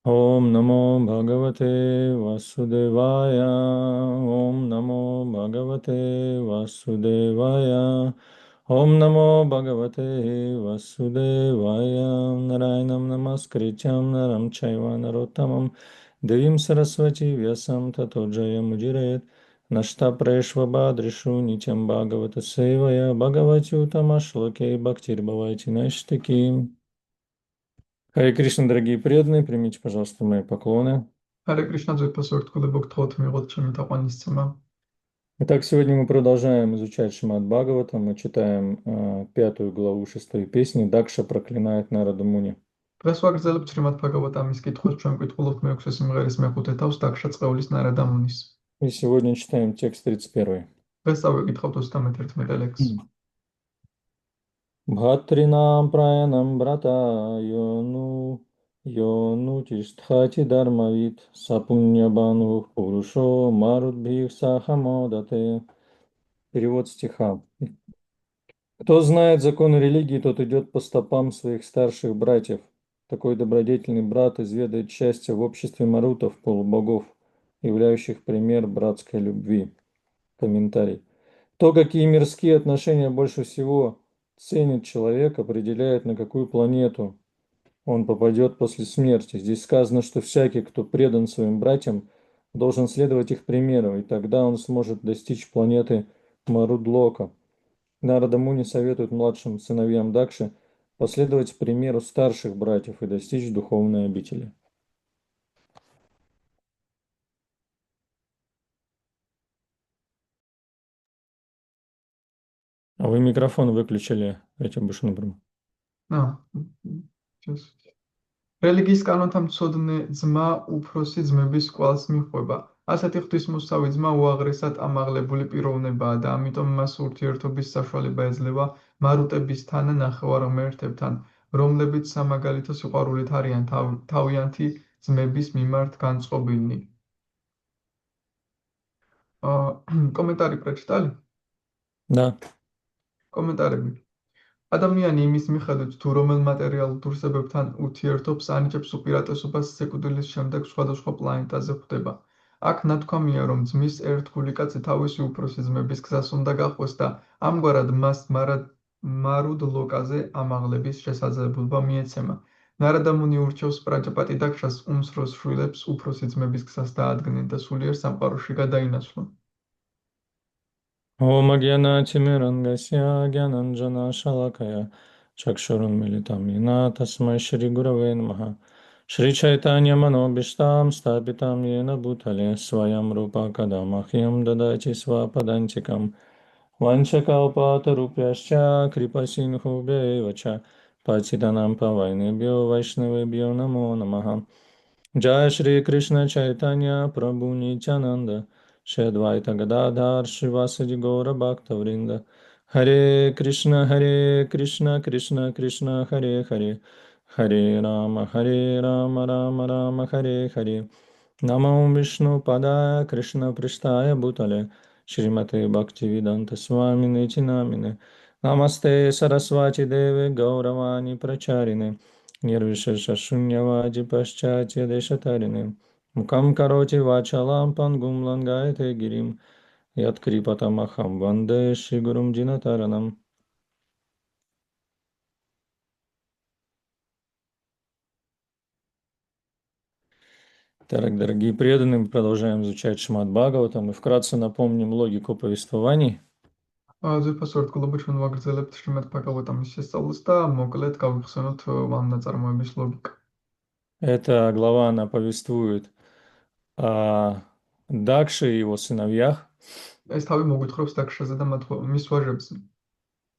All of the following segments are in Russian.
Om Namo Bhagavate Vasudevaya. Om Namo Bhagavate Vasudevaya. Om Namo Bhagavate Vasudevaya. Narayanam Namaskrityam Naram Chaiva Narottamam Devim Saraswati Vyasam Tato Jayamujire Nashta Preshvabhadrishu Nityam Bhagavata Sevaya Bhagavati Utamashloke Bhaktir Bhavaiti Naishtaki. Харе Кришна, дорогие преданные, примите, пожалуйста, мои поклоны. Харе Кришна, ძვირფასო რთული მოგთხოვთ მიღოთ ჩემი თაყვანისცემა. Итак, сегодня мы продолжаем изучать Шримад Бхагаватам. Мы читаем 5 главу 6 песни. Дакша проклинает Нарада Муни. დღეს ვაგრძელებთ შრიმად ბჰაგავატამის კითხვას, ჩვენ ვკითხულობთ მეექვსე სიმღერის მეხუთე თავს დაქშა წყევლის ნარადა მუნის. И сегодня читаем текст 31. დღეს წავიკითხავთ 31 ლექსს. Бхатринам праянам брата йону тиштхати дармавит сапуньябану пурушо марудбхих сахамодате. Перевод стиха. Кто знает законы религии, тот идет по стопам своих старших братьев. Такой добродетельный брат изведает счастье в обществе марутов, полубогов, являющих пример братской любви. Комментарий. То, какие мирские отношения больше всего ценит человек, определяет, на какую планету он попадет после смерти. Здесь сказано, что всякий, кто предан своим братьям, должен следовать их примеру, и тогда он сможет достичь планеты Марудлока. Нарада Муни советует младшим сыновьям Дакши последовать примеру старших братьев и достичь духовной обители. А вы микрофон выключили этим Бушнубром. რელიგიის კანონთა მცოდნე ძმა უფროსი ძმების კვალს მიჰყვება. ასეთი ღვთისმოსავი ძმა უაღრესად ამაღლებული პიროვნებაა და ამიტომ მას ურთიერთობის საშუალება ეძლევა მარუტების თან ნახევარ ღმერთებთან, რომლებიც სამაგალითო სიყვარულით არიან თავიანთი ძმების მიმართ განწყობილნი. კომენტარი პრეჩიტალი? Да. კომენტარები. ადამიანი იმის მიხედვით, თუ რომელ მატერიალურ დურსებებთან ურთიერთობს, ანიჭებს უპირატესობას სიკვდილის შემდეგ სხვადასხვა პლანეტაზე ხვდება. აქ ნათქვამია, რომ ძმის ერთგული კაცი თავისი უფროსი ძმების გზას უნდა გახვეს და ამგვარად მას მარუდ ლოკაზე ამაღლების შესაძლებლობა მიეცემა. ნარადა მუნი ურჩევს პრაჯაპატი დაქშას უმცროს შვილებს უფროსი ძმების გზას დაადგნენ და სულიერ სამყაროში გადაინაცვლონ. Ом Агьянатимирангасья Гьянанджана Шалакая Чакшурунмилитам Йена Тасмай Шри Гураве Намаха Шри Чайтанья Манобиштам Стапитам Йена Бутале Сваям Рупа Кадамахьям Дадати Свападантикам Ванчакалпата Рупяшча Крипасинху Бевача Патиданам Павайнебьо Вайшнавебьо Намо Намаха Джай Шри Кришна Чайтанья Прабху Нитянанда Шедвайта Гададхар Шивасади Гора Бхакта Вринда Харе Кришна Кришна Кришна Харе Харе Харе Рама Рама Рама Харе Харе Намам Вишну Падая Кришна Приштая Бутале Шримате Бхактивиданта Свамине Чинамине Намасте Сарасвати Деве Гауравани Прачарине Нирвишеша Шуньявади Пашчатья Дешатарине Мукам кароти вачалам пангум лангайте гирим яткрипатамахам ванде шигурум джинатаранам. Так, дорогие преданные, мы продолжаем изучать Шримад Бхагаватам и вкратце напомним логику повествований. ძვირფასო რთულობა ჩვენ ვაგრძელებთ შრიმად ბჰაგავატამის შესწავლას და მოკლედ გავიხსენოთ ამ ნაწარმოების ლოგიკა. Эта глава, она повествует о Дакше и его сыновьях. ეს თავი მოგვითხრობს დაქშაზე და მის ვაჟებზე.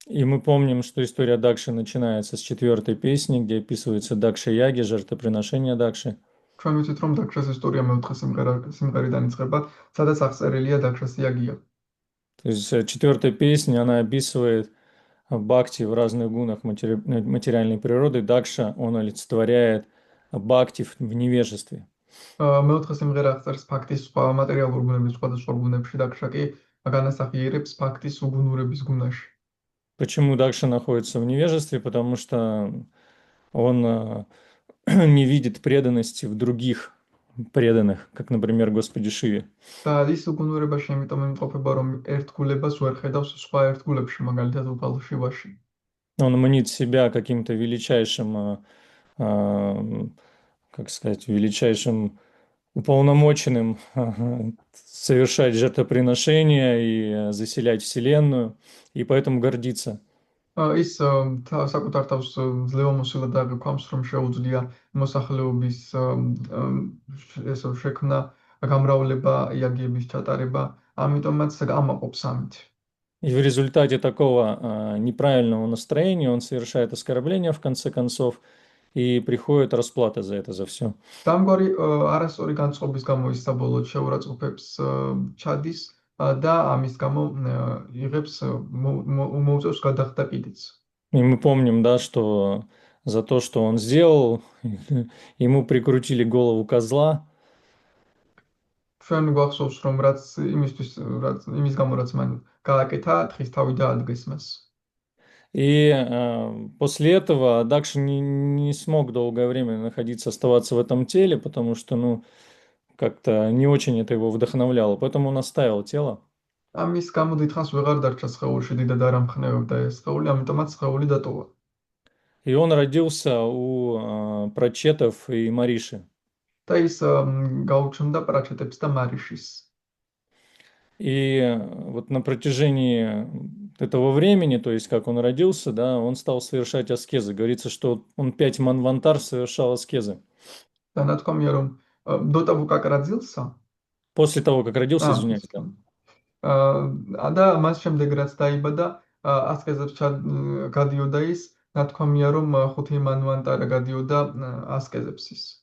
И мы помним, что история Дакши начинается с 4 песни, где описывается Дакша Яги, жертвоприношение Дакши. ჩვენ ვიცით, რომ დაქშას ისტორია მეოთხე სიმღერიდან იწყება, სადაც აღწერილია დაქშას იაგია. То есть 4 песня, она описывает бхакти в разных гунах материальной природы. Дакша, он олицетворяет бхакти в невежестве. მეოთხე სიმღერა აღწერს ფაქტის სხვა მატერიალურ გუნების სხვადასხვა გუნებში, დაქშა კი განასახიერებს ფაქტის უგუნურების გუნაში. Почему Дакша находится в невежестве? Потому что он не видит преданности в других преданных, как, например, Господи Шиве. და ის უგუნურებაში იმიტომ იმყოფება, რომ ერთგულებას ვერ ხედავს სხვა ერთგულებში, მაგალითად უფალ შივაში. Он мнит себя каким-то величайшим, как сказать, величайшим уполномоченным совершать жертвоприношения и заселять Вселенную, и поэтому гордится. ის საკუთარ თავს ძლევამოსილად აღიქვამს, რომ შეუძლია მოსახლეობის ესე შექმნა, გამრავლება, იაგიების ჩატარება, ამიტომაც ამაყობს ამით. И в результате такого неправильного настроения он совершает оскорбление в конце концов, и приходит расплата за это, за все. და ამგვარი არასწორი განწყობის გამო ის საბოლოოდ შეურაცხყოფებს ჩადის და ამის გამო იღებს მოუწევს გადახდა კიდეც. И мы помним, да, что за то, что он сделал, ему прикрутили голову козла. ჩვენ გვახსოვს, რომ რაც იმის გამო რაც მან გააკეთა, თხის თავი დაადგეს მას. И после этого Дакша не смог долгое время находиться, оставаться в этом теле, потому что, ну, как-то не очень это его вдохновляло. Поэтому он оставил тело. ამის გამო დიდხანს ვეღარ დარჩა სხეულში, დიდად არ ამხნევებდა ეს სხეული, ამიტომაც სხეული დატოვა. И он родился у прачетов и Мариши. და ის გაუჩნდა პრაჩეტებს და მარიშის. И вот на протяжении этого времени, то есть как он родился, да, он стал совершать аскезы. Говорится, что он 5 манвантар совершал аскезы. და ნათქვამია, რომ დოტა ვუკაკრაძილსა После того, как родился, извиняюсь, да. და მას შემდეგ რაც დაიბადა, ასკეზებს გადიოდა ის, ნათქვამია, რომ 5 მანვანტარა გადიოდა ასკეზებს ის.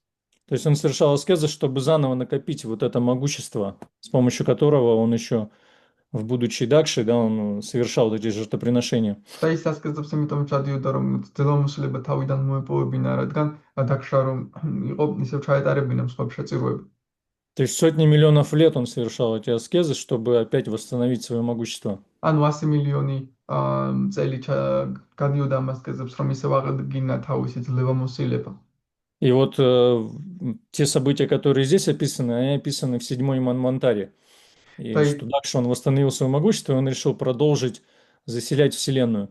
То есть он совершал аскезы, чтобы заново накопить вот это могущество, с помощью которого он еще, будучи Дакшей, да, он совершал вот эти жертвоприношения. და ის ასკეზებს იმიტომ ჩადიოდა, რომ ძლევამოსილება თავიდან მოეპოვებინა, რადგან დაკშა რომ იყო, ისევ ჩაეტარებინა მსხვერპლ შეწირვები. То есть сотни миллионов лет он совершал эти аскезы, чтобы опять восстановить свое могущество. ანუ 100 მილიონი წელი გადიოდა ამ ასკეზებს, რომ ისევ აღადგინა თავისი ძლევამოსილება. И вот те события, которые здесь описаны, они описаны в 7-й Манвантаре. И что Дакша, он восстановил свое могущество, и он решил продолжить заселять Вселенную.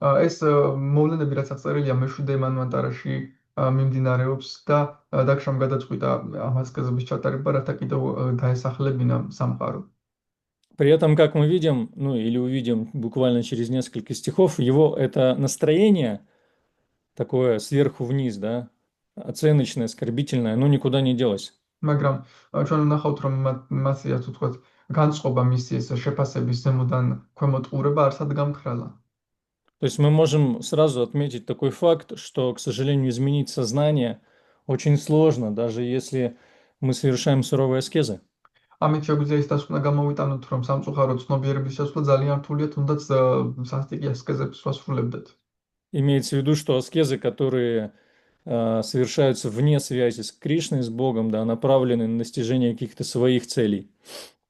ეს მოვლენები, რაც აღწერილია მე-7 მანვანტარაში მიმდინარეობს და დაკშამ გადაწყვიტა ამ ასკეზების ჩატარება, რათა კიდევ დაესახლებინა სამყარო. При этом, как мы видим, ну или увидим буквально через несколько стихов, его это настроение такое сверху вниз, да, оценочное, оскорбительное, ну никуда не делось. მაგრამ ჩვენ ვნახავთ, რომ მასი ასე ვთქვათ, განწყობა მისი ეს შეფასების ზემოდან ქვემოთ ყურება არსად გამქრალა. То есть мы можем сразу отметить такой факт, что, к сожалению, изменить сознание очень сложно, даже если мы совершаем суровые аскезы. ამით შეგვიძლია ის დასკვნა გამოვიტანოთ, რომ სამწუხაროდ ცნობიერების შესვლა ძალიან რთულია, თუნდაც სასტიკი ასკეზებს ვასრულებდეთ. Имеется в виду, что аскезы, которые совершаются вне связи с Кришной, с Богом, да, направлены на достижение каких-то своих целей.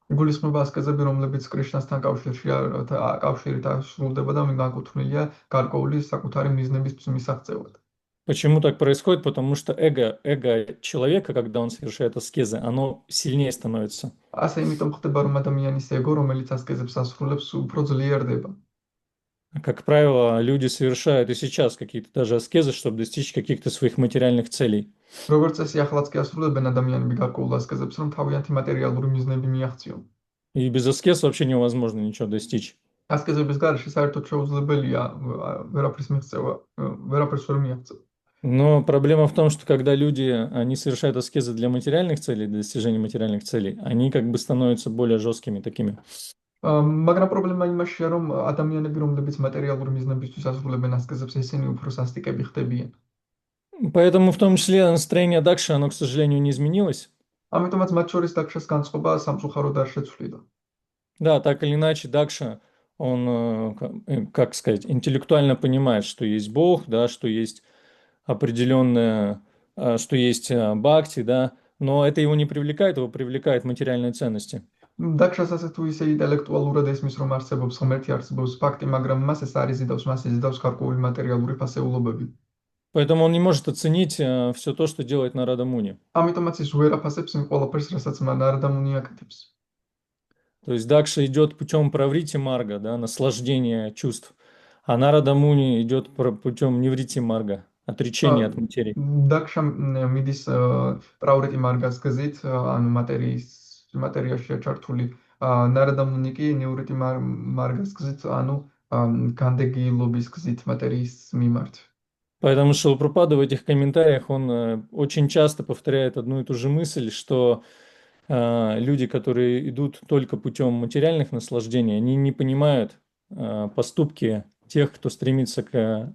გულისხმობა ასკეზები, რომლებიც კრიშნასთან კავშირით ასრულდება და განკუთვნილია გარკვეული საკუთარი მიზნების მისაღწევად. Почему так происходит? Потому что эго человека, когда он совершает аскезы, оно сильнее становится. ასე იმიტომ ხდება, რომ ადამიანის ეგო, რომელიც ასკეზებს ასრულებს, უფრო ძლიერდება. Как правило, люди совершают и сейчас какие-то даже аскезы, чтобы достичь каких-то своих материальных целей. როგორც წესი, ახლაც კი ასრულებენ ადამიანები გარკვეულ ასკეზებს, რომ თავიანთი მატერიალური მიზნები მიაღწიონ. И без аскез вообще невозможно ничего достичь. ასკეზების გარეშე საერთოდ შეუძლებელია ვერაფრის მიღწევა, ვერაფერს ვერ მიაღწევ. Но проблема в том, что когда люди, они совершают аскезы для материальных целей, для достижения материальных целей, они как бы становятся более жесткими такими. მაგრამ პრობლემა იმაშია, რომ ადამიანები, რომლებიც მატერიალური მიზნებისთვის ასრულებენ ასკეზებს, ესენი უფრო სასტიკები ხდებიან. Поэтому в том числе настроение Дакши, оно, к сожалению, не изменилось. ამიტომაც მათ შორის დაკშას განწყობა სამწუხაროდ არ შეცვლიდა. Да, так или иначе, Дакша, он, как сказать, интеллектуально понимает, что есть Бог, да, что есть определенное, что есть бхакти, да, но это его не привлекает, его привлекают материальные ценности. დაკშას ასე თუ ისე ინტელექტუალურად ესმის, რომ არსებობს ღმერთი, არსებობს ფაქტი, მაგრამ მას ეს არ იზიდავს, მას იზიდავს გარკვეული მატერიალური ფასეულობები. Поэтому он не может оценить все то, что делает Нарада Муни. ამიტომაც ის ვერ აფასებს იმ ყველაფერს, რასაც ნარადა მუნი აკეთებს. То есть Дакша идет путем праврити марга, да, наслаждения чувств, а Нарада Муни идет путем неврити марга, отречения от материи. დაქშა მიდის პრავრეტი მარგას გზით, ანუ მატერიაში ჩართული. ნარადა მუნი კი ნევრიტი მარგას გზით, ანუ განდეგილობის გზით მატერიის მიმართ. Поэтому Шилапрапада в этих комментариях, он очень часто повторяет одну и ту же мысль, что люди, которые идут только путем материальных наслаждений, они не понимают поступки тех, кто стремится к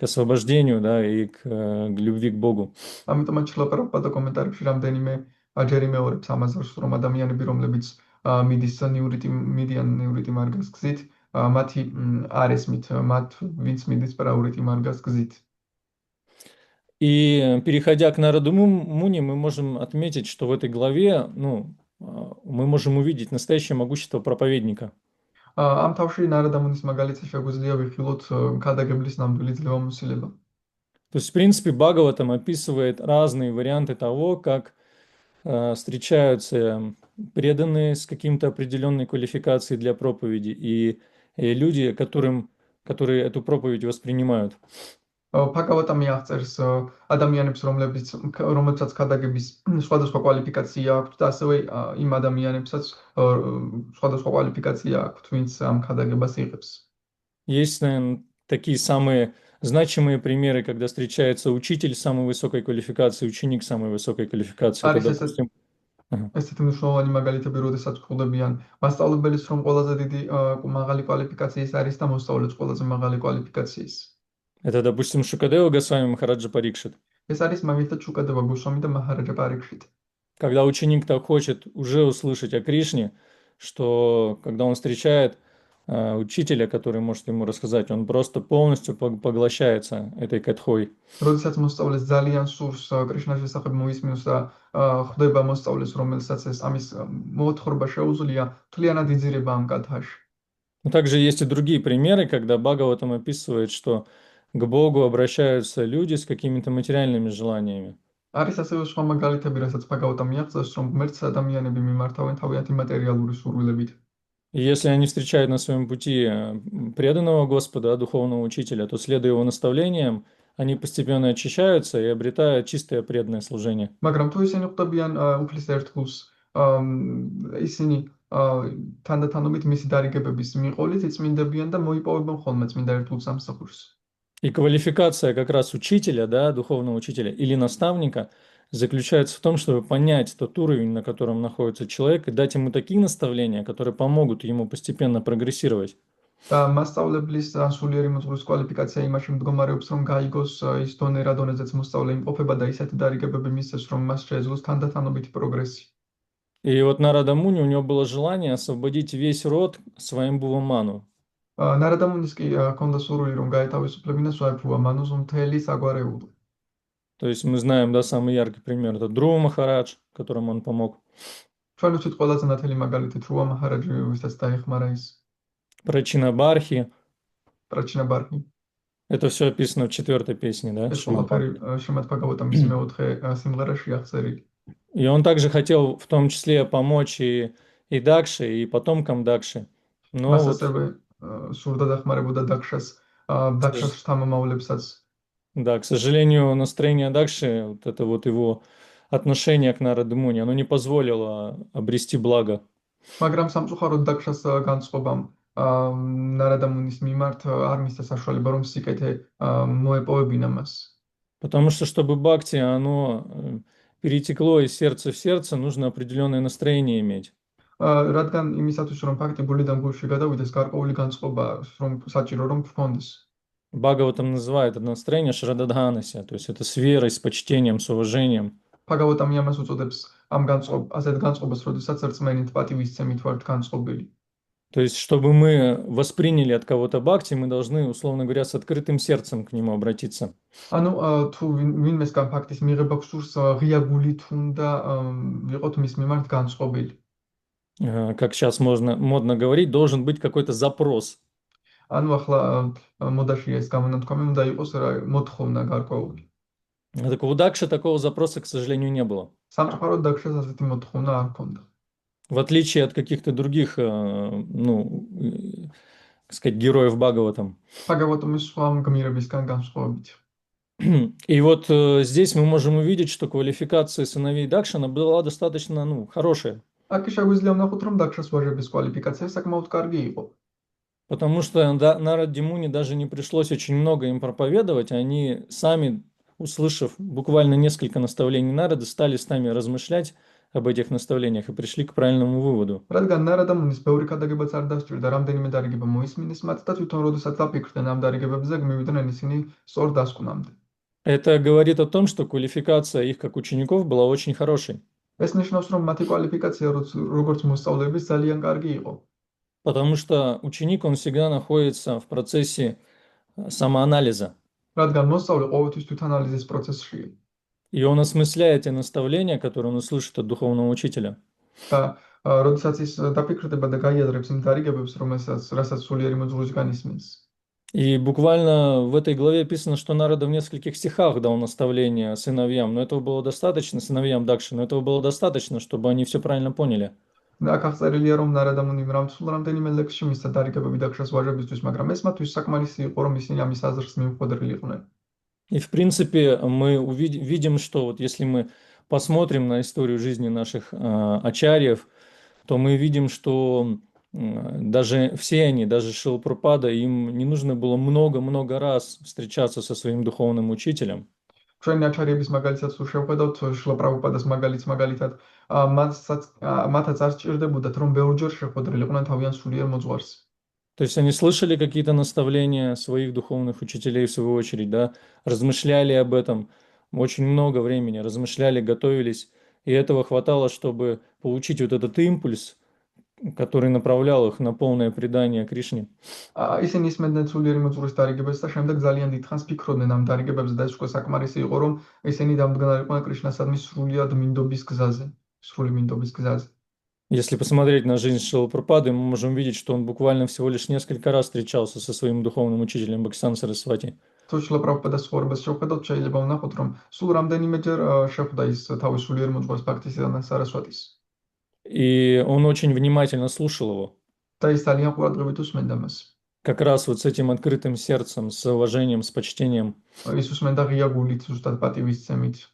освобождению, да, и к любви к Богу. ამიტომაც შილაპრაპადა კომენტარებში რამდენიმე ჯერ იმეორებს ამაზრს, რომ ადამიანები, რომლებიც მიდიან ნევრიტი მარგას გზით, მათი არ ესმით მათ, ვინც მიდის პრავრიტი მარგას გზით. И переходя к Нараду Муни, мы можем отметить, что в этой главе, ну, мы можем увидеть настоящее могущество проповедника. ამ თავში ნარადა მუნის მაგალითზე შეგვიძლია ვიხილოთ ქადაგებლის ნამდვილი ძლევამოსილება. То есть, в принципе, Бхагаватам описывает разные варианты того, как встречаются преданные с каким-то определенной квалификацией для проповеди и люди, которые эту проповедь воспринимают. ფაკავატამი აღწერს ადამიანებს, რომლებსაც ქადაგების სხვადასხვა კვალიფიკაცია აქვთ და ასევე იმ ადამიანებსაც სხვადასხვა კვალიფიკაცია აქვთ, ვინც ამ ქადაგებას იღებს. Есть, наверное, такие самые значимые примеры, когда встречается учитель самой высокой квалификации, ученик самой высокой квалификации. Это, допустим, ესეთი მნიშვნელოვანი მაგალითები, როდესაც გვხვდებიან მასწავლებლის, რომ ყველაზე დიდი მაღალი კვალიფიკაციის არის და მოსწავლეც ყველაზე მაღალი კვალიფიკაციის. это, допустим, Шукадева Госвами Махараджа Парикшит. ეს არის მაგალითად შუკადევა გოსვამი და მაჰараджа парикшит. Когда ученик так хочет уже услышать о Кришне, что когда он встречает учителя, который может ему рассказать, он просто полностью поглощается этой катхой. როდესაც მოსწავლეს ძალიან სურს კრიშნას შესახებ მოისმინოს და ხვდება მოსწავლეს, რომელსაც ეს ამის მოთხრობა შეუძლია, თლიანად იძირება ამ კათაში. Но также есть и другие примеры, когда Бхагаватам описывает, что к Богу обращаются люди с какими-то материальными желаниями. არის ასევე სხვა მაგალითები, რასაც ფაგავატამი აღწერს, რომ ღმერთს ადამიანები მიმართავენ თავიანთი მატერიალური სურვილებით. И если они встречают на своем пути преданного Господа, духовного учителя, то, следуя его наставлениям, они постепенно очищаются и обретают чистое преданное служение. მაგრამ თუ ისინი ხვდებიან უფლის ერთგულს, ისინი თანდათანობით მისი დარიგებების მიყოლით იწმინდებიან და მოიპოვებენ ხოლმე წმინდა ერთგულს სამსახურს. И квалификация как раз учителя, да, духовного учителя или наставника заключается в том, чтобы понять тот уровень, на котором находится человек, и дать ему такие наставления, которые помогут ему постепенно прогрессировать. და მასწავლებლის ან სულიერი მოძღვრის კვალიფიკაცია იმაში მდგომარეობს, რომ გაიგოს ის დონე, რა დონეზეც მოსწავლე იმყოფება და ისეთი დარიგებები მისცეს, რომ მას შეეძლოს თანდათანობითი პროგრესი. И вот Нарада Муни, у него было желание освободить весь род Сваямбува Ману. ნარადა მუნის კი ჰქონდა სურვილი, რომ გაეთავისუფლებინა სვაямბუვა მანუს მთელი საგვარეულო. То есть мы знаем, да, самый яркий пример, это Друва Махарадж, которому он помог. ჩვენ ვთქვით ყველაზე ნათელი მაგალითი დრუვა მაჰარაჯი, ვისაც დაეხმარა ის Прачина Бархи. პრაჩინა ბარჰი. Это все описано в 4-й песне, да? ეს ყველაფერი შრიმად ფაგავატამის მეოთხე სიმღერაში აღწერილი. И он также хотел в том числе помочь и Дакше, и потомкам Дакши. Но მას вот, ასევე სურდა დახმარებოდა დაქშას შთამომავლებსაც. да, к сожалению, настроение Дакши, вот это вот его отношение к Нараде Муни, оно не позволило обрести благо. მაგრამ სამწუხაროდ დაქშას განწყობამ ნარადა მუნის მიმართ არ მისცა საშუალება, რომ სიკეთე მოეპოვებინა მას. Потому что, чтобы бхакти, оно перетекло из сердца в сердце, нужно определенное настроение иметь. რადგან იმისათვის, რომ ფაქტი გულიდან გულში გადავიდეს, გარკვეული განწყობა, რომ საჭირო რომ გქონდეს. Бхагаватам называет это настроение Шрададханася, то есть это с верой, с почтением, с уважением. ფაგავატამი ამას უწოდებს ასეთ განწყობას, როდესაც რწმენით პატივისცემით ვართ განწყობილი. То есть, чтобы мы восприняли от кого-то бхакти, мы должны, условно говоря, с открытым сердцем к нему обратиться. ანუ თუ ვინმესგან ფაქტის მიღება გსურს, ღია გულით უნდა ვიყოთ მის მიმართ განწყობილი. Как сейчас можно модно говорить, должен быть какой-то запрос. ანუ ახლა მოდაშია ეს გამონათქვამი უნდა იყოს მოთხოვნა გარკვეული. Так у Дакши такого запроса, к сожалению, не было. სამწუხაროდ დაგშას ასეთი მოთხოვნა არ ჰქონდა. В отличие от каких-то других, ну, так сказать, героев Бхагаватам. ბაგავატომის სხვა გმირებისგან განსხვავებით. И вот здесь мы можем увидеть, что квалификация сыновей Дакшина была достаточно, ну, хорошая. აქ შეგვიძლია ვნახოთ, რომ დაგშას ვაჟების კვალიფიკაცია საკმაოდ კარგი იყო. Потому что Нараде Муни даже не пришлось очень много им проповедовать, они сами, услышав буквально несколько наставлений Нарады, стали сами размышлять об этих наставлениях и пришли к правильному выводу. რადგან ნარადამუნის ბევრი ქადაგებაც არ დასჭირდა, რამდენიმე დარიგება მოისმინეს მათ და თვითონ როდესაც აფიქრდნენ ამ დარიგებებზე, მივიდნენ ისინი სწორ დასკვნამდე. Это говорит о том, что квалификация их как учеников была очень хорошей. ეს ნიშნავს, რომ მათი კვალიფიკაცია როგორც მოსწავლეების ძალიან კარგი იყო. Потому что ученик, он всегда находится в процессе самоанализа. რადგან მოსწავლე ყოველთვის თვითანალიზის პროცესშია. И он осмысляет те наставления, которые он услышит от духовного учителя. და როდესაც ის დაფიქრდება და გაიაზრებს იმ დარიგებებს, რასაც სულიერი მოძღვრისგან ისმენს. И буквально в этой главе описано, что Нарада в нескольких стихах дал наставления сыновьям, но этого было достаточно, сыновьям Дакши, но этого было достаточно, чтобы они все правильно поняли. და აქ აღწერილია, რომ ნარადამუნი რამდენიმე ლექსში მისცა დარიგებები დაგშას ვაჟებისთვის, მაგრამ ეს მათთვის საკმარისი იყო, რომ ისინი ამის აზრს მიუხვედრილიყვნენ. И в принципе мы видим, что вот если мы посмотрим на историю жизни наших ачарьев, то мы видим, что даже все они, даже Шрила Прабхупада, им не нужно было много-много раз встречаться со своим духовным учителем. ჩვენი აჩარიების მაგალითად თუ შევხედავთ შრილა პრაბჰუპადას მაგალითად, მათაც არ სჭირდებოდათ, რომ ბევრჯერ შეხვედრილიყვნენ თავიანთ სულიერ მოძღვარს. То есть они слышали какие-то наставления своих духовных учителей, в свою очередь, да, размышляли об этом очень много времени, размышляли, готовились, и этого хватало, чтобы получить вот этот импульс, который направлял их на полное предание Кришне. ისინი ისმენდნენ სულიერი მოძღვრის დარიგებებს და შემდეგ ძალიან დიდხანს ფიქრობდნენ ამ დარიგებებზე და ეს უკვე საკმარისი იყო, რომ ისინი დამდგანალიყვნენ კრიშნასადმი სრულად მინდობის გზაზე, სრული მინდობის გზაზე. Если посмотреть на жизнь Шрилы Прабхупады, мы можем видеть, что он буквально всего лишь несколько раз встречался со своим духовным учителем Бхактисиданта Сарасвати. თუ შრილა პრაბჰუპადას ცხოვრებას შევხედავთ, შეიძლება ვნახოთ, რომ სულ რამდენიმეჯერ შეხვდა ის თავის სულიერ მოძღვარს ბჰაქტისიდანტა სარასვატის. И он очень внимательно слушал его. და ის ძალიან ყურადღებით უსმენდა მას. Как раз вот с этим открытым сердцем, с уважением, с почтением. ის უსმენდა ღია გულით, ზუსტად პატივისცემით.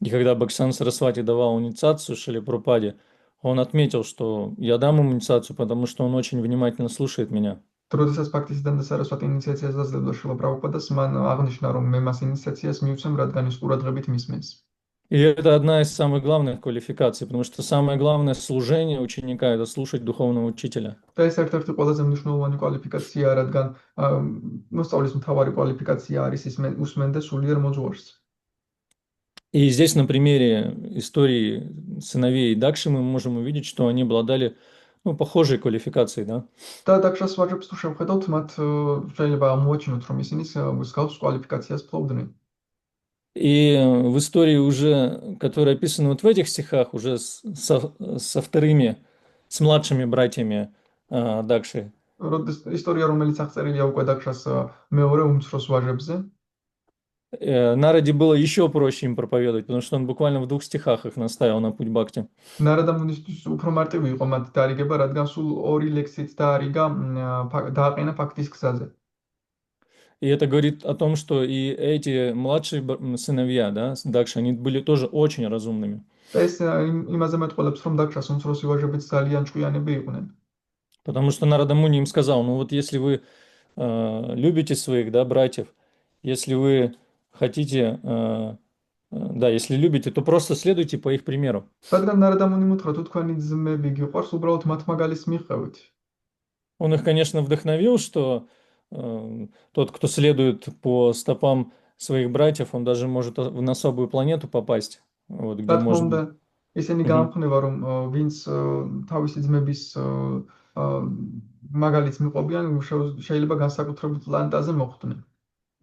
И когда Бхактисиданта Сарасвати давал инициацию Шриле Прабхупаде, он отметил, что я дам ему инициацию, потому что он очень внимательно слушает меня. როდესაც ბჰაქტისიდანტა სარასვატი ინიციაციას დაძლევდა შრილა პრაბჰუპადას, მან აღნიშნა, რომ მე მას ინიციაციას მივცემ, რადგან ის ყურადღებით მისმენს. И это одна из самых главных квалификаций, потому что самое главное служение ученика – это слушать духовного учителя. და ეს ერთ-ერთი ყველაზე მნიშვნელოვანი კვალიფიკაციაა, რადგან მოსწავლის მთავარი კვალიფიკაცია არის უსმენდა სულიერ მოძღვარს. И здесь на примере истории сыновей Дакши мы можем увидеть, что они обладали, ну, похожей квалификацией, да? და დაგშას ვაჟებს თუ შევხედავთ, მათ შეიძლება ამოაჩინოთ, რომ ისინი მსგავს კვალიფიკაციას ფლობდნენ. И в истории уже, которая описана вот в этих стихах, уже со вторыми, с младшими братьями Дакши, ისტორია, რომელიც აღწერილია უკვე დაგშას მეორე უმცროს ვაჟებზე, Нараде было еще проще им проповедовать, потому что он буквально в 2 стихах их наставил на путь бхакти. ნარადამუნისთვის უფრო მარტივი იყო მათ დარიგება, რადგან სულ 2 ლექსით დაარიგა დააყენა ფაქტის გზაზე. И это говорит о том, что и эти младшие сыновья, да, Дакши, они были тоже очень разумными. და ეს იმაზე მეტყველებს, რომ დაგშას უმცროსი ვაჟებიც ძალიან ჭკვიანები იყვნენ. Потому что Нарада Муни им сказал, ну вот если вы любите своих, да, братьев, если вы хотите, да, если любите, то просто следуйте по их примеру. რადგან ნარადამუნი მოთხრა, თუ თქვენი ძმები გიყვარს, უბრალოდ მათ მაგალის მიჰყევით. Он их, конечно, вдохновил, что тот, кто следует по стопам своих братьев, он даже может на особую планету попасть, вот, где может быть. ისინი გაამხნევა, რომ ვინც თავისი ძმების მაგალითს მიყვებიან, შეიძლება განსაკუთრებულ პლანეტაზე მოხვდნენ.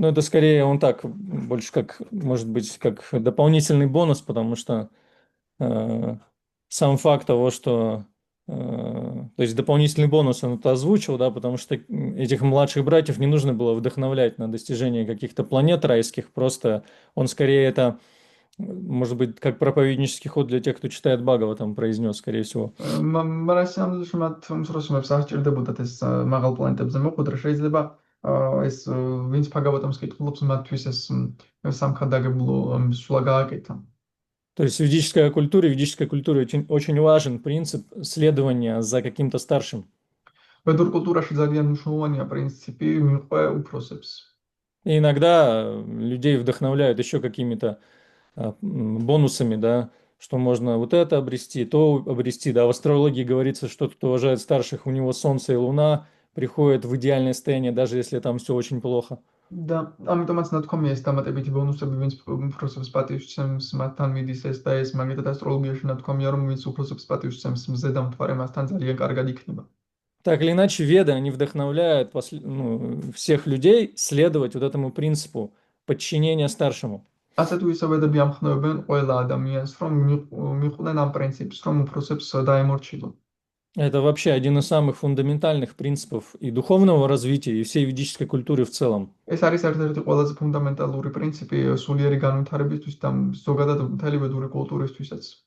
Ну, это скорее он так, больше как, может быть, как дополнительный бонус, потому что сам факт того, что То есть дополнительный бонус он это озвучил, да, потому что этих младших братьев не нужно было вдохновлять на достижение каких-то планет райских, просто он скорее это, может быть, как проповеднический ход для тех, кто читает Бхагава, там произнес, скорее всего. მაგრამ სამდროში მათ უმცროსობებს არ სჭირდებოდათ ეს მაღალ პლანეტებზე მოხვედრა. შეიძლება ეს ვინც ფაგავატომს კითხულობს, მათთვის ეს სამხადაგებლო სვლა გააკეთა. То есть в ведической культуре очень, очень важен принцип следования за каким-то старшим. ვედურ კულტურაში ძალიან მნიშვნელოვანია პრინციპი მიყვე უფროსებს. И иногда людей вдохновляют еще какими-то бонусами, да, что можно вот это обрести, то обрести, да. В астрологии говорится, что тот, кто уважает старших, у него Солнце и Луна приходят в идеальное состояние, даже если там все очень плохо. და ამიტომაც ნათქვამია ეს დამატებითი ბონუსები, ვინც უფროსებს პატივს სცემს, მათთან მიდის ეს და ეს, მაგიტად ასტროლოგიაში ნათქვამია, რომ ვინც უფროსებს პატივს სცემს, მზე და მთვარე მასთან ძალიან კარგად იქნება. Так или иначе, веды, они вдохновляют всех людей следовать вот этому принципу подчинения старшему. ასე თუ ისე ვედები ამხნევებენ ყველა ადამიანს, რომ მიყვნენ ამ პრინციპს, რომ უფროსებს დაემორჩილონ. Это вообще один из самых фундаментальных принципов и духовного развития, и всей ведической культуры в целом. ეს არის ერთ-ერთი ყველაზე ფუნდამენტალური პრინციპი სულიერი განვითარებისთვის და ზოგადად მთელი ვედური კულტურისთვისაც.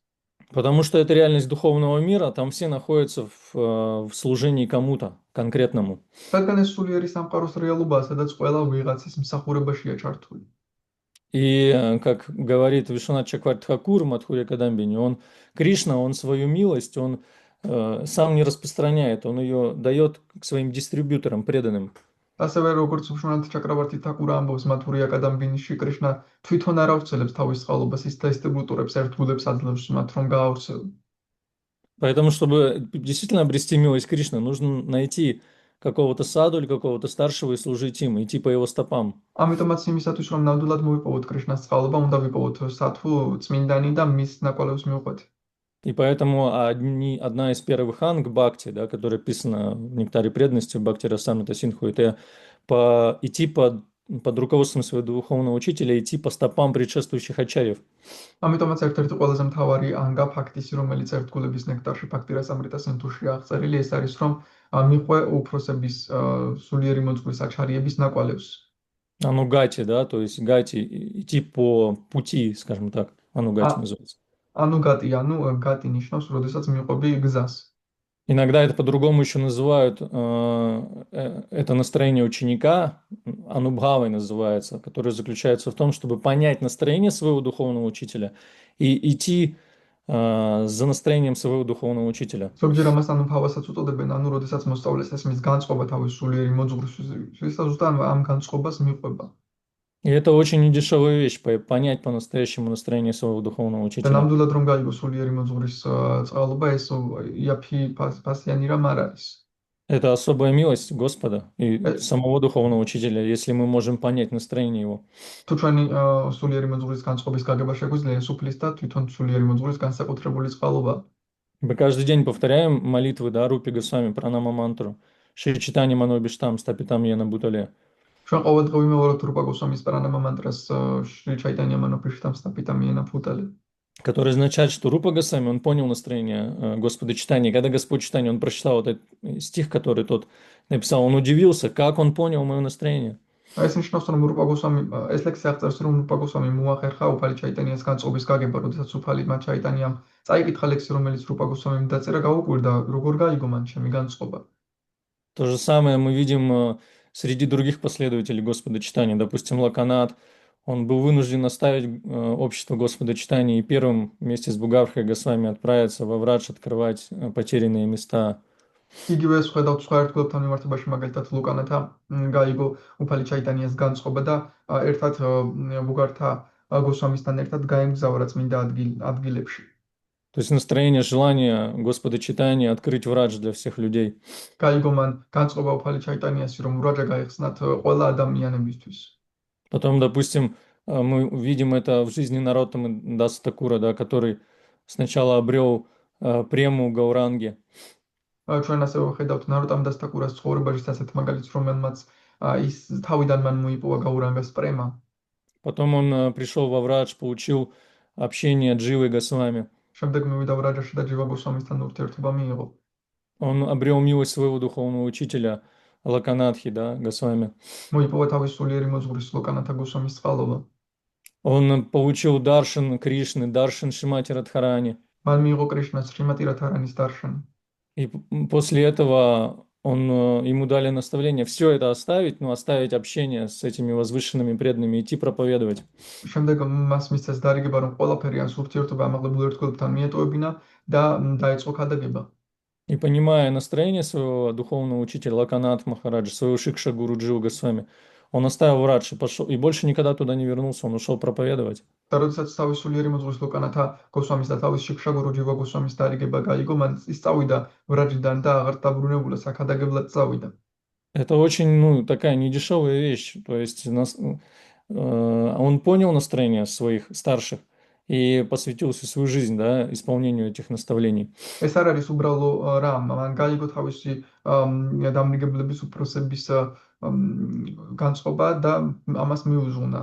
Потому что это реальность духовного мира, там все находятся в служении кому-то конкретному. რადგან ეს სულიერი სამყაროს რეალობაა, სადაც ყველა ვიღაცის მსახურებაშია чартული. И как говорит Вишванат Чакварти Тхакур в Мадхурья Кадамбини, Кришна, он свою милость, он сам не распространяет, он ее дает к своим дистрибьюторам, преданным. ასევე როგორც ვშванат ჩაკრავართი თაკურა ამბობს მათურია კადამბინიში, კრიშნა თვითონ არ ავრცელებს თავის წყალობას, ის დისტრიბუტორებს ერთგულებს აძლევს მათ რომ გაავრცელონ. Поэтому, чтобы действительно обрести милость Кришны, нужно найти какого-то саду или какого-то старшего и служить им, идти по его стопам. ამიტომაც იმისათვის რომ ნამდვილად მოვიპოვოთ კრიშნას წყალობა, უნდა ვიპოვოთ სათუ წმინდანი და мис ნაკვალევს миყვეთ. И поэтому одна из первых анг Бхакти, да, которая описана в Нектаре преданности Бхакти Расамрита Синдху, это идти под руководством своего духовного учителя, идти по стопам предшествующих ачарьев. ამიტომაც ერთ-ერთი ყველაზე მთავარი ანგა ფაქტისი, რომელიც ერთგულების ნექტარში Bhakti Rasamrita Sindhuში აღწერილი, ეს არის რომ მიყვე უფროსების სულიერი მოძღვრის აჩარიების ნაკვალევს. Анугати, да, то есть гати, идти по пути, скажем так, анугати называется. Анугати, гати ნიშნავს, როდესაც მიყვები გზას. Иногда это по-другому еще называют, это настроение ученика, анубхавой называется, которое заключается в том, чтобы понять настроение своего духовного учителя и идти за настроением своего духовного учителя. ზოგჯერ ამას ანუბჰავასაც უწოდებენ, ანუ როდესაც მოსწავლეს ესმის განწყობა თავის სულიერი მოძღვრისთვის, ზუსტად ამ განწყობას მიყვება. И это очень недешевая вещь, понять по-настоящему настроение своего духовного და учителя. ნამდვილად რომ გაიგო სულიერი მოძღვრის წყალობა, ეს იაფი ფასიანი რამ არ არის. Это особая милость Господа и самого духовного учителя, если мы можем понять настроение его. თუ ჩვენი სულიერი მოძღვრის განწყობის გაგება შეგვიძლია, ეს უფლის და თვითონ სულიერი მოძღვრის განსაკუთრებული წყალობა. Мы каждый день повторяем молитвы, да, Рупи Госвами, Пранама мантру, Шри Читани Манобиштам, Стапитам Йена Бутале. ჩვენ ყოველდღე ვიმეორებთ რუპა გოსვამის პრანამა мантрას Шри Чайтанья Маноприштам Стапитам Йена Бутале. Который означает, что Рупа Госвами, он понял настроение Господа Читания. Когда Господь Читания, он прочитал вот этот стих, который тот написал, он удивился, как он понял мое настроение. ეს ნიშნავს, რომ რუპა გოსვამი ეს ლექსი აღწერს, რომ რუპა გოსვამი მოახერხა უფალი ჩაიტანიას განწყობის გაგება, როდესაც უფალი მათ ჩაიტანიამ წაიკითხა ლექსი, რომელიც რუპა გოსვამიმ დაწერა, გაუკვირდა, როგორ გაიგო მან ჩემი განწყობა. То же самое мы видим среди других последователей Господа Читания. Допустим, Лаканат, он был вынужден оставить общество Господа Читания и первым вместе с Бугавхой Госвами отправиться во Врадж открывать потерянные места. იგივე სხვადასხვა სხვა ერთგულებთან მიმართებაში, მაგალითად ლუკანათა გაიგო უფალი ჩაიტანიას განწყობა და ერთად ბუგართა გოსვამისთან ერთად გაემგზავრა წმინდა ადგილებში. То есть настроение, желание Господа Читания открыть Врадж для всех людей. გაიგო მან განწყობა უფალი ჩაიტანიასი, რომ ვრაჯა გაიხსნათ ყველა ადამიანებისთვის. Потом, допустим, мы видим это в жизни Нароттамы Даса Такура, да, который сначала обрел прему Гауранги. ჩვენ ასევე ვხედავთ ნაროტამ დას თაკურას ცხოვრებაში ასეთ მაგალითს, რომელმაც ის თავიდან მან მოიპოვა გაურანგას პრემა. Потом он пришел во Врадж, получил общение Дживы Госвами. შემდეგ მივიდა ვრაჯაში და ჯივა გოსვამისთან ურთიერთობა მიიღო. Он обрел милость своего духовного учителя Лаканатхи, да, Госвами. მოიპოვა თავის სულიერი მოძღვრის ლოკანათა გოსვამის წყალობა. Он получил даршан Кришны, даршан Шримати Радхарани. მან მიიღო კრიშნას შრიმატი რათარანის დარშანი. И после этого ему дали наставление все это оставить, ну, оставить общение с этими возвышенными преданными, идти проповедовать. შემდეგ მას მისცეს დარიგება, რომ ყველაფერი ან ურთიერთობა ამაღლებულ ერთგულებთან მიეტოვებინა და დაიწყო ქადაგება. И понимая настроение своего духовного учителя Лаканат Махараджа, своего Шикша Гуру Джива Госвами, он оставил Радж и пошел, и больше никогда туда не вернулся, он ушел проповедовать. და როდესაც თავის სულიერი მოძღვრის ლოკანათა გოსვამის და თავის შიქშა გურუ ჯივა გოსვამის დარიგება გაიგო, მან ისწავიდა ვრაჯიდან და აღარ დაბრუნებულა საქადაგებლად წავიდა. Это очень, ну, такая недешевая вещь. То есть он понял настроение своих старших и посвятил всю свою жизнь, да, исполнению этих наставлений. ეს არ არის უბრალო რამ, მან გაიგო თავისი დამნიგებლების უფროსების განწყობა და ამას მიუძღვნა